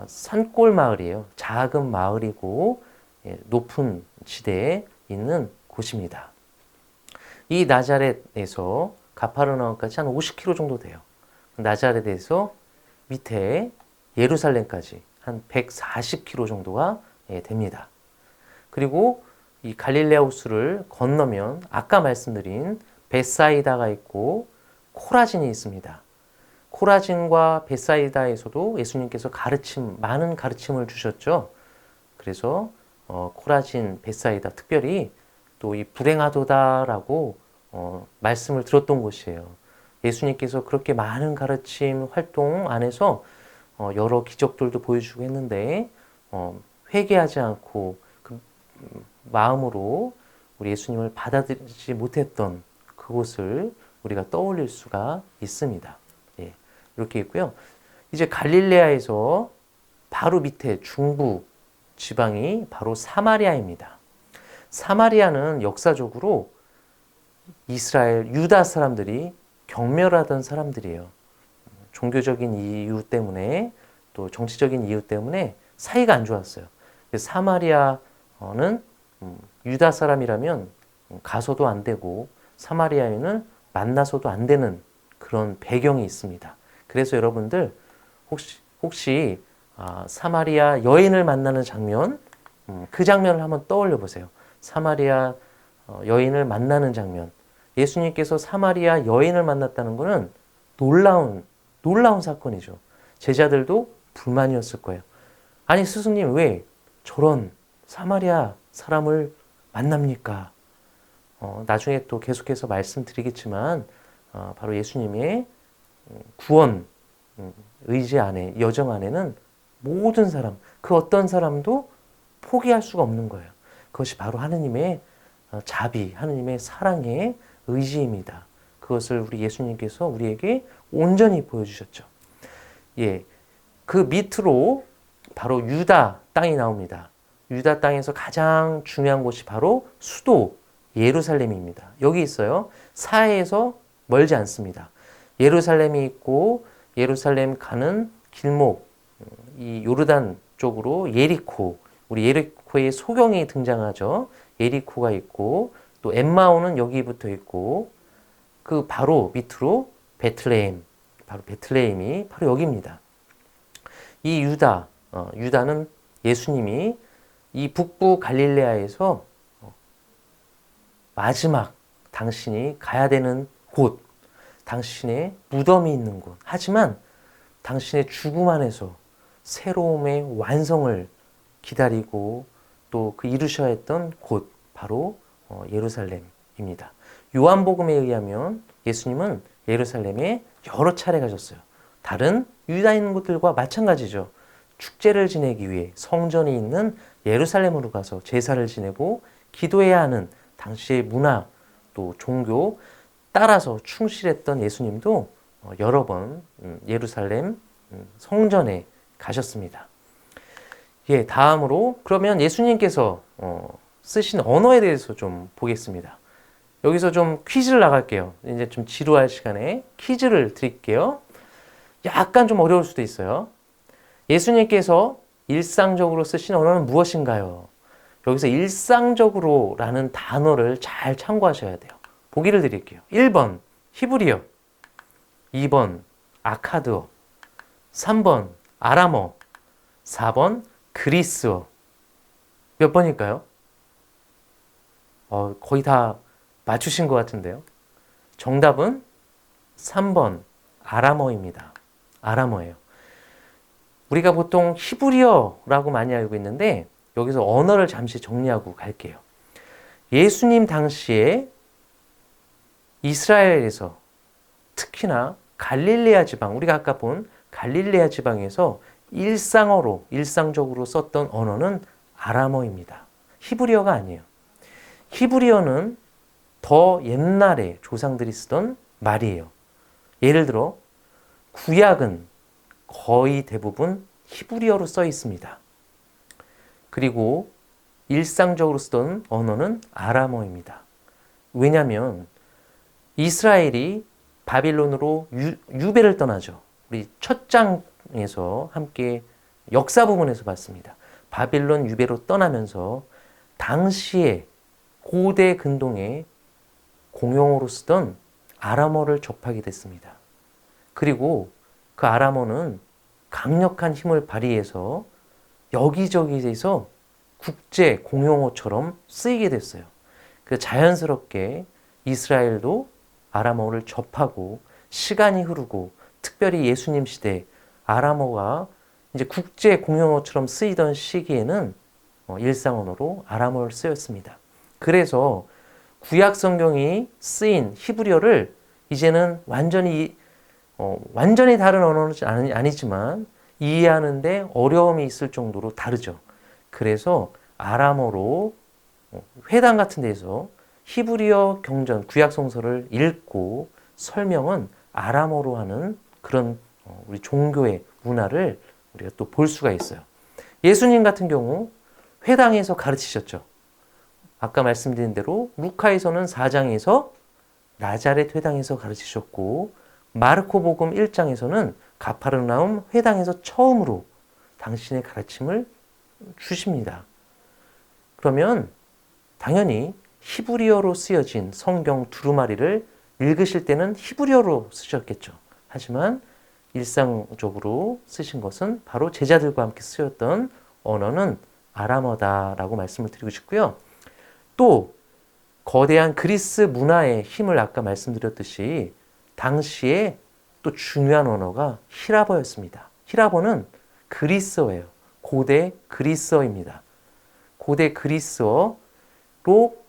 산골 마을이에요. 작은 마을이고 높은 지대에 있는 곳입니다. 이 나자렛에서 가파르나움까지 한 50km 정도 돼요. 나자렛에서 밑에 예루살렘까지 한 140km 정도가 됩니다. 그리고 이 갈릴레아 호수를 건너면 아까 말씀드린 벳사이다가 있고 코라진이 있습니다. 코라진과 벳사이다에서도 예수님께서 많은 가르침을 주셨죠. 그래서 코라진, 벳사이다 특별히 또 이 불행하도다라고 말씀을 들었던 곳이에요. 예수님께서 그렇게 많은 가르침 활동 안에서 여러 기적들도 보여주고 했는데 회개하지 않고 그 마음으로 우리 예수님을 받아들이지 못했던 그곳을 우리가 떠올릴 수가 있습니다. 예, 이렇게 있고요. 이제 갈릴레아에서 바로 밑에 중부 지방이 바로 사마리아입니다. 사마리아는 역사적으로 이스라엘, 유다 사람들이 경멸하던 사람들이에요. 종교적인 이유 때문에 또 정치적인 이유 때문에 사이가 안 좋았어요. 그래서 사마리아는 유다 사람이라면 가서도 안 되고 사마리아인은 만나서도 안 되는 그런 배경이 있습니다. 그래서 여러분들 혹시 사마리아 여인을 만나는 장면, 그 장면을 한번 떠올려 보세요. 사마리아 여인을 만나는 장면. 예수님께서 사마리아 여인을 만났다는 것은 놀라운 사건이죠. 제자들도 불만이었을 거예요. 아니 스승님 왜 저런 사마리아 사람을 만납니까? 나중에 또 계속해서 말씀드리겠지만 바로 예수님의 구원 의지 안에, 여정 안에는 모든 사람, 그 어떤 사람도 포기할 수가 없는 거예요. 그것이 바로 하느님의 자비, 하느님의 사랑의 의지입니다. 그것을 우리 예수님께서 우리에게 온전히 보여주셨죠. 예, 그 밑으로 바로 유다 땅이 나옵니다. 유다 땅에서 가장 중요한 곳이 바로 수도 예루살렘입니다. 여기 있어요. 사해에서 멀지 않습니다. 예루살렘이 있고 예루살렘 가는 길목 이 요르단 쪽으로 예리코, 우리 예리코의 소경이 등장하죠. 예리코가 있고 또 엠마오는 여기 붙어 있고 그 바로 밑으로 베틀레헴, 바로 베틀레헴이 바로 여기입니다. 이 유다는 예수님이 이 북부 갈릴레아에서 마지막 당신이 가야 되는 곳, 당신의 무덤이 있는 곳. 하지만 당신의 죽음 안에서 새로움의 완성을 기다리고 또 그 이루셔야 했던 곳, 바로 예루살렘입니다. 요한복음에 의하면 예수님은 예루살렘에 여러 차례 가셨어요. 다른 유다인들과 마찬가지죠. 축제를 지내기 위해 성전이 있는 예루살렘으로 가서 제사를 지내고 기도해야 하는 당시의 문화 또 종교 따라서 충실했던 예수님도 여러 번 예루살렘 성전에 가셨습니다. 예, 다음으로 그러면 예수님께서 쓰신 언어에 대해서 좀 보겠습니다. 여기서 좀 퀴즈를 나갈게요. 이제 좀 지루할 시간에 퀴즈를 드릴게요. 약간 좀 어려울 수도 있어요. 예수님께서 일상적으로 쓰신 언어는 무엇인가요? 여기서 일상적으로라는 단어를 잘 참고하셔야 돼요. 보기를 드릴게요. 1번 히브리어, 2번 아카드어, 3번 아람어, 4번 그리스어. 몇 번일까요? 거의 다 맞추신 것 같은데요. 정답은 3번 아람어입니다. 아람어예요. 우리가 보통 히브리어라고 많이 알고 있는데 여기서 언어를 잠시 정리하고 갈게요. 예수님 당시에 이스라엘에서 특히나 갈릴레아 지방, 우리가 아까 본 갈릴레아 지방에서 일상적으로 썼던 언어는 아람어입니다. 히브리어가 아니에요. 히브리어는 더 옛날에 조상들이 쓰던 말이에요. 예를 들어 구약은 거의 대부분 히브리어로 써 있습니다. 그리고 일상적으로 쓰던 언어는 아람어입니다. 왜냐하면 이스라엘이 바빌론으로 유배를 떠나죠. 우리 첫 장에서 함께 역사 부분에서 봤습니다. 바빌론 유배로 떠나면서 당시에 고대 근동에 공용어로 쓰던 아람어를 접하게 됐습니다. 그리고 그 아람어는 강력한 힘을 발휘해서 여기저기에서 국제 공용어처럼 쓰이게 됐어요. 그 자연스럽게 이스라엘도 아람어를 접하고 시간이 흐르고 특별히 예수님 시대 아람어가 이제 국제 공용어처럼 쓰이던 시기에는 일상 언어로 아람어를 쓰였습니다. 그래서 구약 성경이 쓰인 히브리어를 이제는 완전히 다른 언어는 아니지만 이해하는데 어려움이 있을 정도로 다르죠. 그래서 아람어로 회당 같은 데서 히브리어 경전, 구약 성서를 읽고 설명은 아람어로 하는 그런 우리 종교의 문화를 우리가 또 볼 수가 있어요. 예수님 같은 경우 회당에서 가르치셨죠. 아까 말씀드린 대로 루카에서는 4장에서 나자렛 회당에서 가르치셨고 마르코복음 1장에서는 가파르나움 회당에서 처음으로 당신의 가르침을 주십니다. 그러면 당연히 히브리어로 쓰여진 성경 두루마리를 읽으실 때는 히브리어로 쓰셨겠죠. 하지만 일상적으로 쓰신 것은 바로 제자들과 함께 쓰였던 언어는 아람어다라고 말씀을 드리고 싶고요. 또 거대한 그리스 문화의 힘을 아까 말씀드렸듯이 당시에 또 중요한 언어가 히라버였습니다. 히라버는 그리스어예요. 고대 그리스어입니다. 고대 그리스어로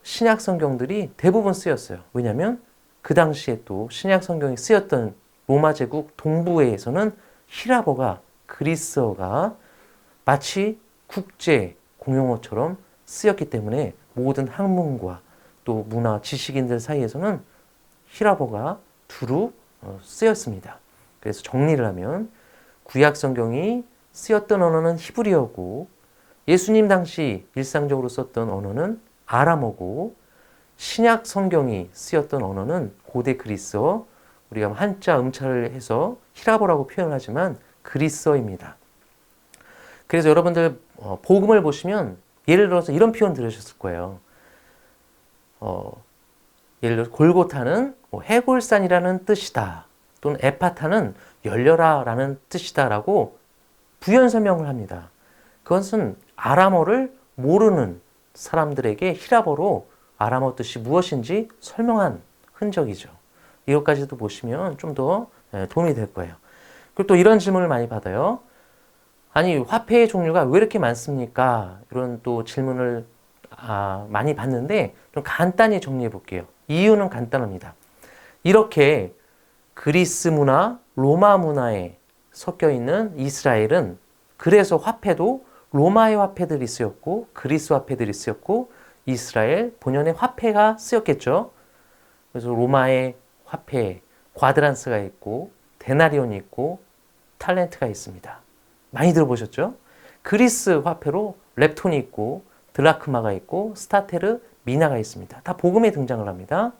신약 성경들이 대부분 쓰였어요. 왜냐하면 그 당시에 또 신약 성경이 쓰였던 로마 제국 동부에서는 히라버가 그리스어가 마치 국제 공용어처럼 쓰였기 때문에 모든 학문과 또 문화 지식인들 사이에서는 히라버가 두루 쓰였습니다. 그래서 정리를 하면 구약 성경이 쓰였던 언어는 히브리어고 예수님 당시 일상적으로 썼던 언어는 아람어고 신약 성경이 쓰였던 언어는 고대 그리스어, 우리가 한자 음차를 해서 히라버라고 표현하지만 그리스어입니다. 그래서 여러분들 복음을 보시면 예를 들어서 이런 표현 들으셨을 거예요. 예를 들어 골고타는 뭐 해골산이라는 뜻이다. 또는 에파타는 열려라 라는 뜻이다 라고 부연 설명을 합니다. 그것은 아람어를 모르는 사람들에게 히라버로 아람어 뜻이 무엇인지 설명한 흔적이죠. 이것까지도 보시면 좀 더 도움이 될 거예요. 그리고 또 이런 질문을 많이 받아요. 아니, 화폐의 종류가 왜 이렇게 많습니까? 이런 또 질문을 많이 받는데 좀 간단히 정리해 볼게요. 이유는 간단합니다. 이렇게 그리스 문화, 로마 문화에 섞여 있는 이스라엘은 그래서 화폐도 로마의 화폐들이 쓰였고 그리스 화폐들이 쓰였고 이스라엘 본연의 화폐가 쓰였겠죠. 그래서 로마의 화폐에 쿼드란스가 있고 데나리온이 있고 탈렌트가 있습니다. 많이 들어보셨죠? 그리스 화폐로 렙톤이 있고 드라크마가 있고 스타테르, 미나가 있습니다. 다 복음에 등장을 합니다.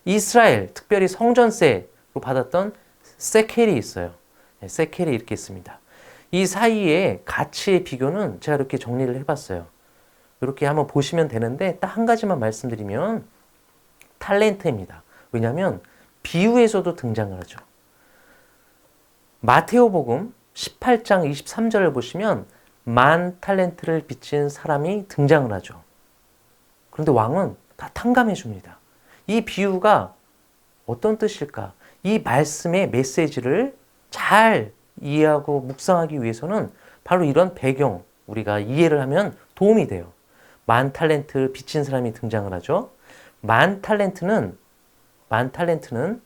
이스라엘, 특별히 성전세로 받았던 세켈이 있어요. 세켈이 이렇게 있습니다. 이 사이의 가치의 비교는 제가 이렇게 정리를 해봤어요. 이렇게 한번 보시면 되는데 딱 한 가지만 말씀드리면 탈렌트입니다. 왜냐하면 비유에서도 등장을 하죠. 마테오복음 18장 23절을 보시면 10,000탈렌트를 빚진 사람이 등장을 하죠. 그런데 왕은 다 탕감해 줍니다. 이 비유가 어떤 뜻일까? 이 말씀의 메시지를 잘 이해하고 묵상하기 위해서는 바로 이런 배경 우리가 이해를 하면 도움이 돼요. 10,000탈렌트를 빚진 사람이 등장을 하죠. 10,000탈렌트는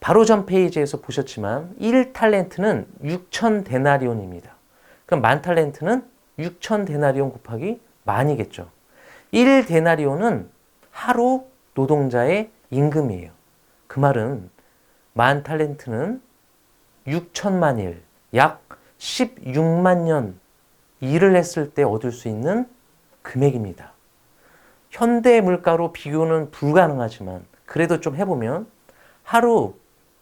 바로 전 페이지에서 보셨지만 1탈렌트는 6,000데나리온입니다. 그럼 10,000탈렌트는 6,000데나리온 곱하기 만이겠죠. 1데나리온은 하루 노동자의 임금이에요. 그 말은 10,000탈렌트는 6천만 일, 약 16만 년 일을 했을 때 얻을 수 있는 금액입니다. 현대 물가로 비교는 불가능하지만 그래도 좀 해보면 하루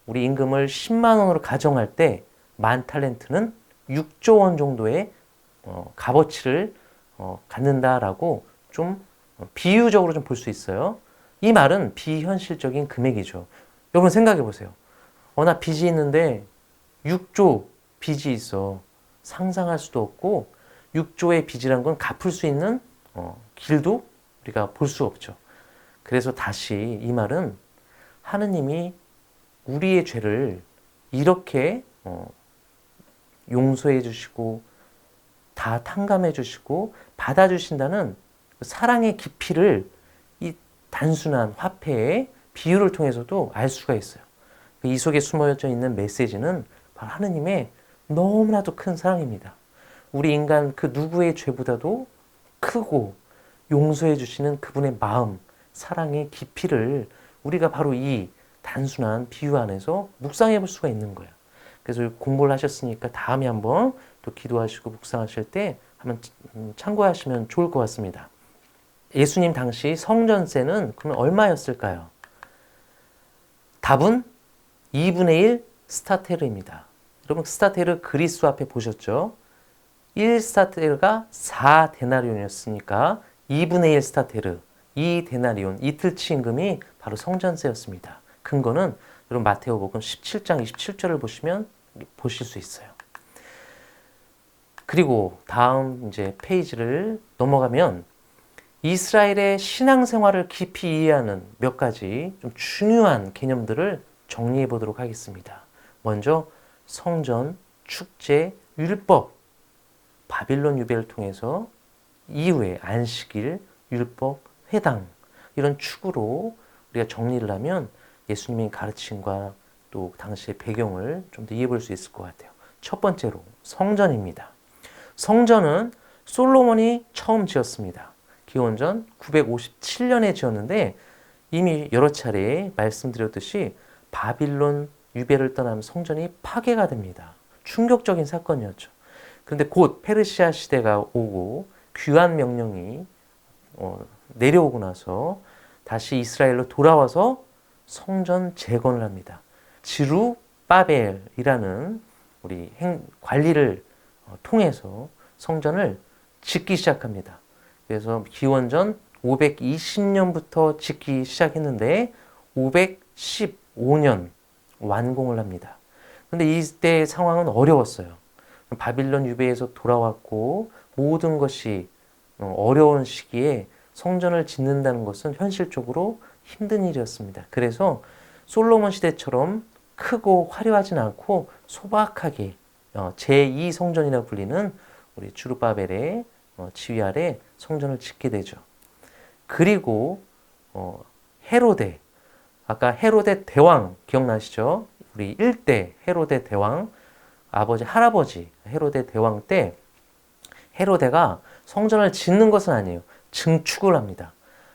우리 임금을 10만 원으로 가정할 때 10,000탈렌트는 6조 원 정도의 값어치를 갖는다라고 좀 비유적으로 좀 볼 수 있어요. 이 말은 비현실적인 금액이죠. 여러분 생각해 보세요. 나 빚이 있는데 6조 빚이 있어. 상상할 수도 없고 6조의 빚이란 건 갚을 수 있는 길도 우리가 볼 수 없죠. 그래서 다시 이 말은 하느님이 우리의 죄를 이렇게 용서해 주시고 다 탕감해 주시고 받아 주신다는 사랑의 깊이를 이 단순한 화폐의 비유를 통해서도 알 수가 있어요. 이 속에 숨어져 있는 메시지는 바로 하느님의 너무나도 큰 사랑입니다. 우리 인간 그 누구의 죄보다도 크고 용서해 주시는 그분의 마음, 사랑의 깊이를 우리가 바로 이 단순한 비유 안에서 묵상해 볼 수가 있는 거예요. 그래서 공부를 하셨으니까 다음에 한번 또 기도하시고 묵상하실 때 한번 참고하시면 좋을 것 같습니다. 예수님 당시 성전세는 그러면 얼마였을까요? 답은 2분의 1 스타테르입니다. 여러분 스타테르 그리스 화폐 보셨죠? 1 스타테르가 4데나리온이었으니까 2분의 1 스타테르, 2데나리온, 이틀치 임금이 바로 성전세였습니다. 근거는 여러분 마테오복음 17장 27절을 보시면 보실 수 있어요. 그리고 다음 이제 페이지를 넘어가면 이스라엘의 신앙생활을 깊이 이해하는 몇 가지 좀 중요한 개념들을 정리해 보도록 하겠습니다. 먼저 성전, 축제, 율법, 바빌론 유배를 통해서 이후에 안식일, 율법, 회당 이런 축으로 우리가 정리를 하면 예수님의 가르침과 또 당시의 배경을 좀 더 이해해 볼 수 있을 것 같아요. 첫 번째로 성전입니다. 성전은 솔로몬이 처음 지었습니다. 기원전 957년에 지었는데 이미 여러 차례 말씀드렸듯이 바빌론 유배를 떠나면 성전이 파괴가 됩니다. 충격적인 사건이었죠. 그런데 곧 페르시아 시대가 오고 귀환 명령이 내려오고 나서 다시 이스라엘로 돌아와서 성전 재건을 합니다. 지루바벨이라는 우리 관리를 통해서 성전을 짓기 시작합니다. 그래서 기원전 520년부터 짓기 시작했는데 515년 완공을 합니다. 근데 이때 상황은 어려웠어요. 바빌론 유배에서 돌아왔고 모든 것이 어려운 시기에 성전을 짓는다는 것은 현실적으로 힘든 일이었습니다. 그래서 솔로몬 시대처럼 크고 화려하진 않고 소박하게 제2 성전이라 불리는 우리 주룹바벨의 지휘 아래 성전을 짓게 되죠. 그리고 헤로데, 아까 헤로데 대왕 기억나시죠? 우리 1대 헤로데 대왕, 할아버지 헤로데 대왕 때 헤로데가 성전을 짓는 것은 아니에요. 증축을 합니다.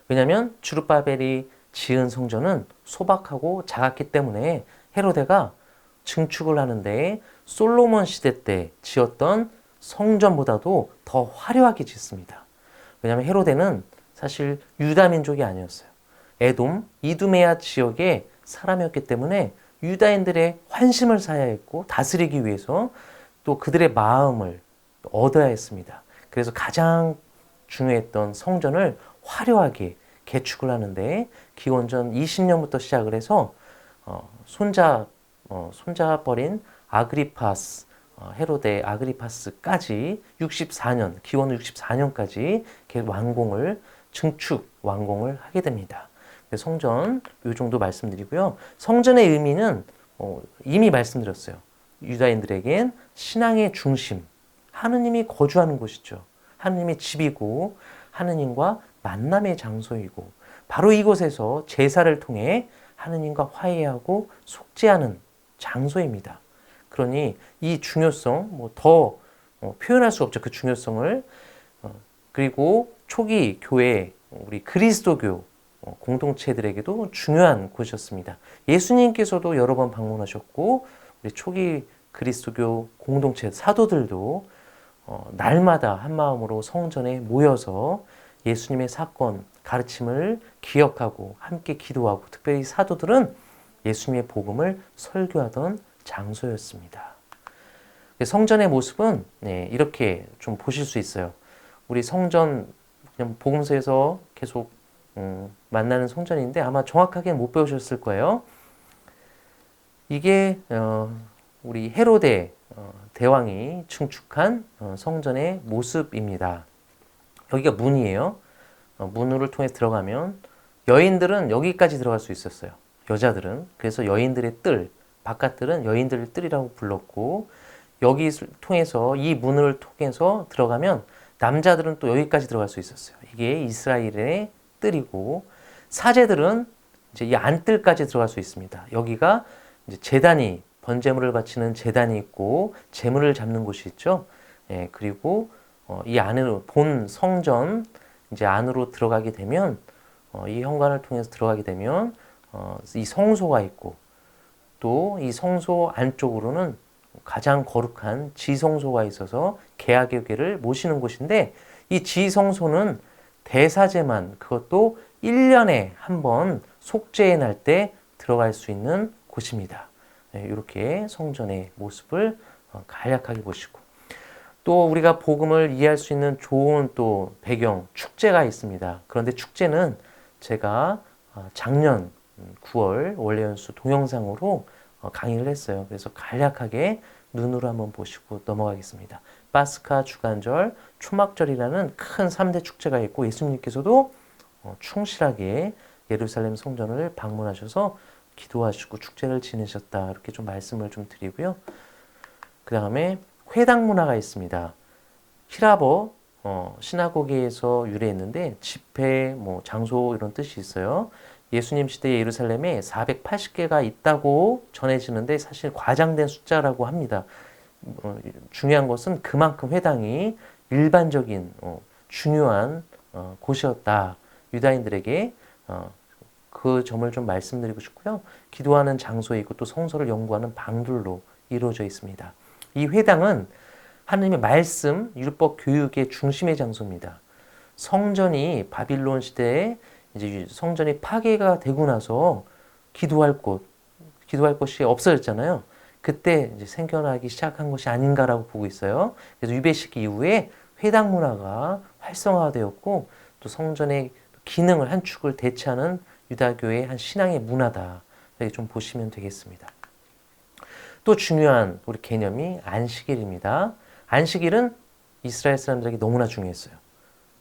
왜냐하면 주룹바벨이 지은 성전은 소박하고 작았기 때문에 헤로데가 증축을 하는데 솔로몬 시대 때 지었던 성전보다도 더 화려하게 짓습니다. 왜냐하면 헤로데는 사실 유다 민족이 아니었어요. 에돔, 이두메아 지역의 사람이었기 때문에 유다인들의 환심을 사야 했고 다스리기 위해서 또 그들의 마음을 얻어야 했습니다. 그래서 가장 중요했던 성전을 화려하게 개축을 하는데 기원전 20년부터 시작을 해서 손자버린 아그리파스, 헤로데 아그리파스까지 64년, 기원 64년까지 증축 완공을 하게 됩니다. 성전 이 정도 말씀드리고요. 성전의 의미는 이미 말씀드렸어요. 유다인들에겐 신앙의 중심, 하느님이 거주하는 곳이죠. 하느님의 집이고 하느님과 만남의 장소이고 바로 이곳에서 제사를 통해 하느님과 화해하고 속죄하는 장소입니다. 그러니 이 중요성 더 표현할 수 없죠. 그 중요성을. 그리고 초기 교회 우리 그리스도교 공동체들에게도 중요한 곳이었습니다. 예수님께서도 여러 번 방문하셨고 우리 초기 그리스도교 공동체 사도들도 날마다 한 마음으로 성전에 모여서 예수님의 사건, 가르침을 기억하고 함께 기도하고 특별히 사도들은 예수님의 복음을 설교하던 장소였습니다. 성전의 모습은 이렇게 좀 보실 수 있어요. 우리 성전 그냥 복음서에서 계속 만나는 성전인데 아마 정확하게는 못 배우셨을 거예요. 이게 우리 헤로데 대왕이 증축한 성전의 모습입니다. 여기가 문이에요. 문을 통해 들어가면 여인들은 여기까지 들어갈 수 있었어요. 여자들은. 그래서 여인들의 뜰, 바깥들은 여인들의 뜰이라고 불렀고 여기 통해서 이 문을 통해서 들어가면 남자들은 또 여기까지 들어갈 수 있었어요. 이게 이스라엘의 뜰이고 사제들은 이제 이 안뜰까지 들어갈 수 있습니다. 여기가 이제 제단이 번제물을 바치는 제단이 있고 제물을 잡는 곳이 있죠. 그리고 이 안으로 본 성전 이제 안으로 들어가게 되면 이 현관을 통해서 들어가게 되면 이 성소가 있고 또 이 성소 안쪽으로는 가장 거룩한 지성소가 있어서 개하의 궤를 모시는 곳인데 이 지성소는 대사제만 그것도 1년에 한 번 속죄의 날 때 들어갈 수 있는 곳입니다. 이렇게 성전의 모습을 간략하게 보시고 또 우리가 복음을 이해할 수 있는 좋은 또 배경 축제가 있습니다. 그런데 축제는 제가 작년 9월 원래연수 동영상으로 강의를 했어요. 그래서 간략하게 눈으로 한번 보시고 넘어가겠습니다. 파스카 주간절, 초막절이라는 큰 3대 축제가 있고 예수님께서도 충실하게 예루살렘 성전을 방문하셔서 기도하시고 축제를 지내셨다. 이렇게 좀 말씀을 좀 드리고요. 그 다음에 회당 문화가 있습니다. 히라버 시나고게에서 유래했는데 집회, 장소 이런 뜻이 있어요. 예수님 시대의 예루살렘에 480개가 있다고 전해지는데 사실 과장된 숫자라고 합니다. 중요한 것은 그만큼 회당이 일반적인 중요한 곳이었다. 유다인들에게 그 점을 좀 말씀드리고 싶고요. 기도하는 장소에 있고 또 성서를 연구하는 방들로 이루어져 있습니다. 이 회당은 하나님의 말씀, 율법 교육의 중심의 장소입니다. 성전이 바빌론 시대에 이제 성전이 파괴가 되고 나서 기도할 곳이 없어졌잖아요. 그때 이제 생겨나기 시작한 것이 아닌가라고 보고 있어요. 그래서 유배식 이후에 회당 문화가 활성화되었고 또 성전의 기능을 한 축을 대체하는 유다교의 한 신앙의 문화다. 이렇게 좀 보시면 되겠습니다. 또 중요한 우리 개념이 안식일입니다. 안식일은 이스라엘 사람들에게 너무나 중요했어요.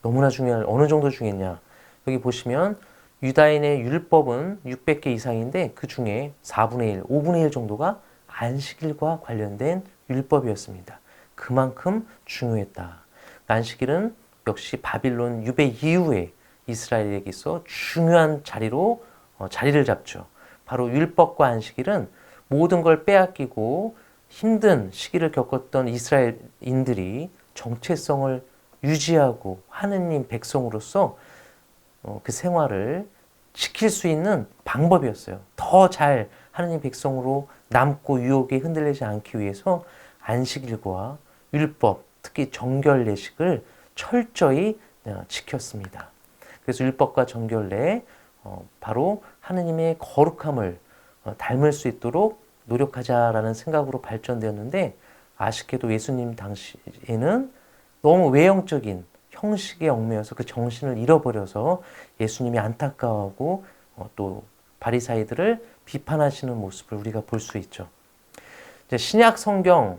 너무나 중요한 어느 정도 중요했냐? 여기 보시면 유다인의 율법은 600개 이상인데 그 중에 4분의 1, 5분의 1 정도가 안식일과 관련된 율법이었습니다. 그만큼 중요했다. 안식일은 역시 바빌론 유배 이후에 이스라엘에게서 중요한 자리를 잡죠. 바로 율법과 안식일은 모든 걸 빼앗기고 힘든 시기를 겪었던 이스라엘인들이 정체성을 유지하고 하느님 백성으로서 그 생활을 지킬 수 있는 방법이었어요. 더 잘 하느님 백성으로 남고 유혹에 흔들리지 않기 위해서 안식일과 율법, 특히 정결 예식을 철저히 지켰습니다. 그래서 율법과 정결례 바로 하느님의 거룩함을 닮을 수 있도록 노력하자라는 생각으로 발전되었는데 아쉽게도 예수님 당시에는 너무 외형적인 형식에 얽매여서 그 정신을 잃어버려서 예수님이 안타까워하고 또 바리사이들을 비판하시는 모습을 우리가 볼 수 있죠. 이제 신약 성경에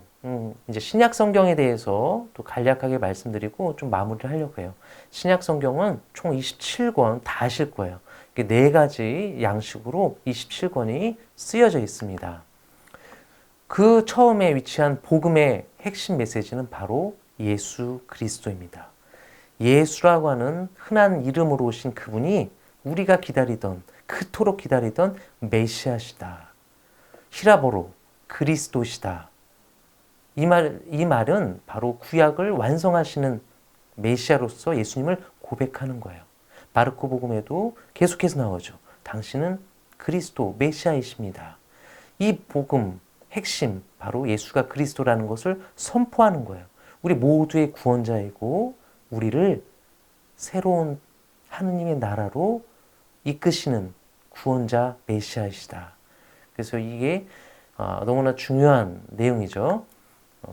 대해서 또 간략하게 말씀드리고 좀 마무리를 하려고 해요. 신약 성경은 총 27권 다 아실 거예요. 네 가지 양식으로 27권이 쓰여져 있습니다. 그 처음에 위치한 복음의 핵심 메시지는 바로 예수 그리스도입니다. 예수라고 하는 흔한 이름으로 오신 그분이 우리가 그토록 기다리던 메시아시다. 히라보로 그리스도시다. 이 말은 바로 구약을 완성하시는 메시아로서 예수님을 고백하는 거예요. 마르코 복음에도 계속해서 나오죠. 당신은 그리스도 메시아이십니다. 이 복음 핵심 바로 예수가 그리스도라는 것을 선포하는 거예요. 우리 모두의 구원자이고 우리를 새로운 하느님의 나라로 이끄시는 구원자 메시아이시다. 그래서 이게 너무나 중요한 내용이죠.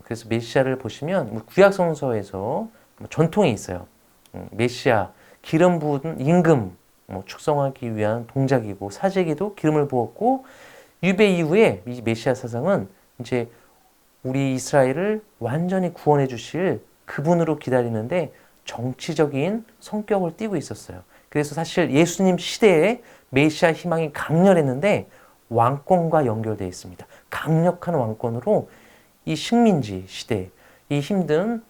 그래서 메시아를 보시면 구약 성서에서 전통이 있어요. 메시아 기름 부은 임금 축성하기 위한 동작이고 사제에게도 기름을 부었고 유배 이후에 이 메시아 사상은 이제 우리 이스라엘을 완전히 구원해 주실 그분으로 기다리는데 정치적인 성격을 띠고 있었어요. 그래서 사실 예수님 시대에 메시아 희망이 강렬했는데 왕권과 연결되어 있습니다. 강력한 왕권으로 이 식민지 시대, 이 힘든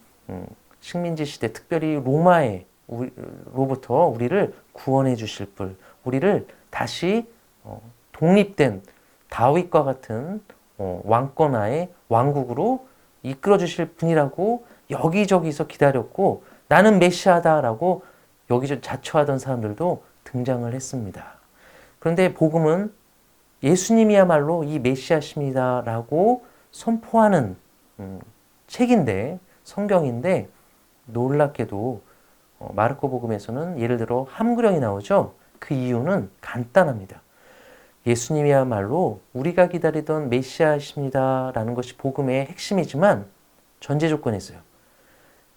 식민지 시대, 특별히 로마로부터 우리를 구원해 주실 분, 우리를 다시 독립된 다윗과 같은 왕권하의 왕국으로 이끌어 주실 분이라고 여기저기서 기다렸고 나는 메시아다라고 여기저기 자처하던 사람들도 등장을 했습니다. 그런데 복음은 예수님이야말로 이 메시아십니다라고 선포하는 책인데 성경인데 놀랍게도 마르코 복음에서는 예를 들어 함구령이 나오죠. 그 이유는 간단합니다. 예수님이야말로 우리가 기다리던 메시아십니다라는 것이 복음의 핵심이지만 전제 조건이 있어요.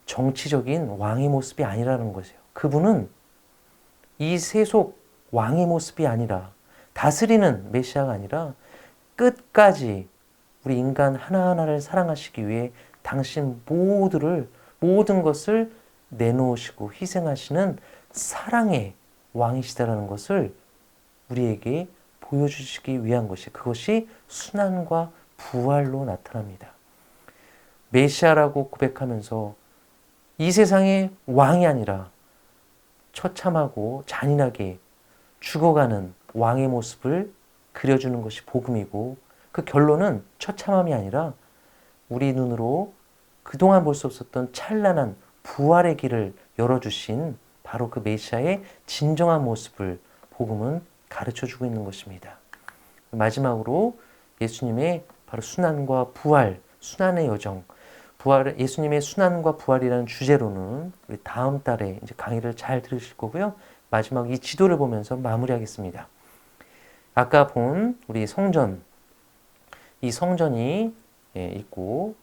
정치적인 왕의 모습이 아니라는 것이에요. 그분은 이 세속 왕의 모습이 아니라 다스리는 메시아가 아니라 끝까지 우리 인간 하나하나를 사랑하시기 위해 당신 모든 것을 내놓으시고 희생하시는 사랑의 왕이시다라는 것을 우리에게 보여주시기 위한 것이 그것이 순환과 부활로 나타납니다. 메시아라고 고백하면서 이 세상의 왕이 아니라 처참하고 잔인하게 죽어가는 왕의 모습을 그려주는 것이 복음이고 그 결론은 처참함이 아니라 우리 눈으로 그동안 볼 수 없었던 찬란한 부활의 길을 열어주신 바로 그 메시아의 진정한 모습을 복음은 가르쳐주고 있는 것입니다. 마지막으로 예수님의 바로 순환과 부활, 순환의 여정, 예수님의 순환과 부활이라는 주제로는 우리 다음 달에 이제 강의를 잘 들으실 거고요. 마지막 이 지도를 보면서 마무리하겠습니다. 아까 본 우리 성전, 이 성전이 있고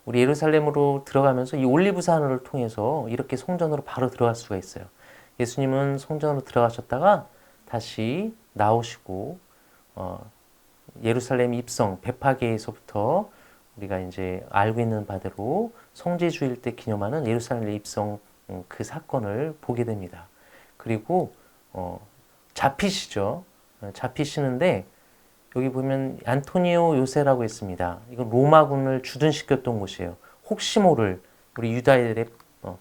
우리 예루살렘으로 들어가면서 이 올리브산을 통해서 이렇게 성전으로 바로 들어갈 수가 있어요. 예수님은 성전으로 들어가셨다가 다시 나오시고 예루살렘 입성 베파게에서부터 우리가 이제 알고 있는 바대로 성지주일 때 기념하는 예루살렘 입성 그 사건을 보게 됩니다. 그리고 잡히시죠. 잡히시는데 여기 보면 안토니오 요새라고 했습니다. 이건 로마군을 주둔시켰던 곳이에요. 혹시 모를 우리 유다인들의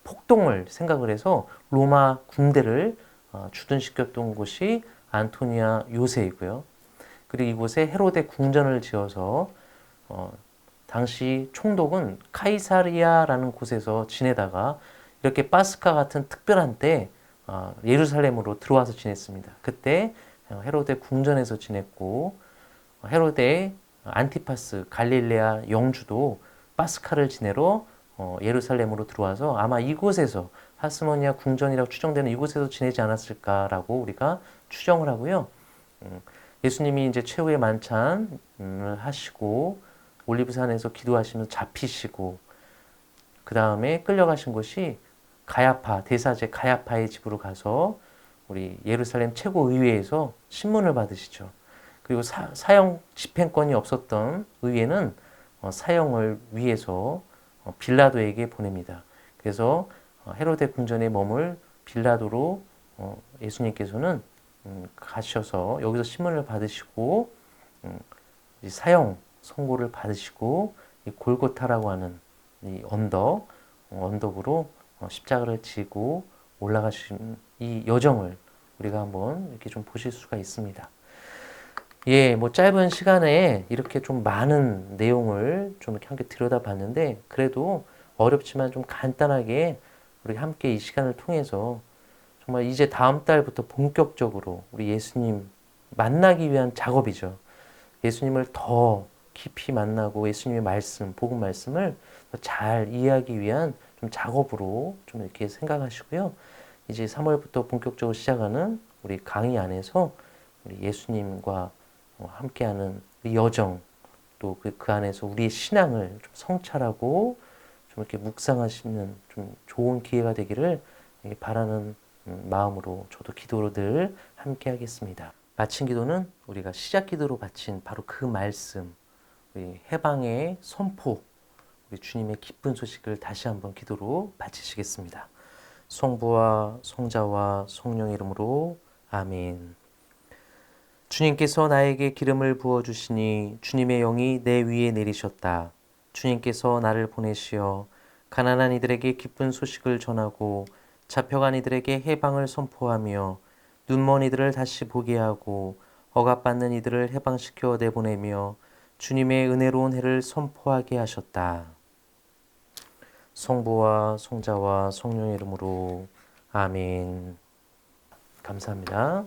폭동을 생각을 해서 로마 군대를 주둔시켰던 곳이 안토니아 요새이고요. 그리고 이곳에 헤로데 궁전을 지어서 당시 총독은 카이사리아라는 곳에서 지내다가 이렇게 파스카 같은 특별한 때 예루살렘으로 들어와서 지냈습니다. 그때 헤로데 궁전에서 지냈고 헤로데 안티파스 갈릴레아 영주도 파스카를 지내러 예루살렘으로 들어와서 아마 이곳에서 하스모니아 궁전이라고 추정되는 이곳에서 지내지 않았을까라고 우리가 추정을 하고요. 예수님이 이제 최후의 만찬을 하시고 올리브산에서 기도하시면서 잡히시고 그 다음에 끌려가신 곳이 가야파 대사제 가야파의 집으로 가서 우리 예루살렘 최고의회에서 신문을 받으시죠. 그리고 사형 집행권이 없었던 의회는 사형을 위해서 빌라도에게 보냅니다. 그래서 헤로데 궁전에 머물 빌라도로 예수님께서는 가셔서 여기서 신문을 받으시고 사형 선고를 받으시고 이 골고타라고 하는 이 언덕으로 십자가를 지고 올라가신 이 여정을 우리가 한번 이렇게 좀 보실 수가 있습니다. 예, 뭐 짧은 시간에 이렇게 좀 많은 내용을 좀 이렇게 함께 들여다봤는데 그래도 어렵지만 좀 간단하게 우리 함께 이 시간을 통해서 정말 이제 다음 달부터 본격적으로 우리 예수님 만나기 위한 작업이죠. 예수님을 더 깊이 만나고 예수님의 말씀, 복음 말씀을 더 잘 이해하기 위한 좀 작업으로 좀 이렇게 생각하시고요. 이제 3월부터 본격적으로 시작하는 우리 강의 안에서 우리 예수님과 함께하는 여정 또 그 안에서 우리의 신앙을 좀 성찰하고 좀 이렇게 묵상하시는 좀 좋은 기회가 되기를 바라는 마음으로 저도 기도로 늘 함께 하겠습니다. 마친 기도는 우리가 시작 기도로 바친 바로 그 말씀, 우리 해방의 선포, 우리 주님의 기쁜 소식을 다시 한번 기도로 바치시겠습니다. 성부와 성자와 성령의 이름으로 아멘. 주님께서 나에게 기름을 부어주시니 주님의 영이 내 위에 내리셨다. 주님께서 나를 보내시어 가난한 이들에게 기쁜 소식을 전하고 잡혀간 이들에게 해방을 선포하며 눈먼 이들을 다시 보게 하고 억압받는 이들을 해방시켜 내보내며 주님의 은혜로운 해를 선포하게 하셨다. 성부와 성자와 성령의 이름으로 아멘. 감사합니다.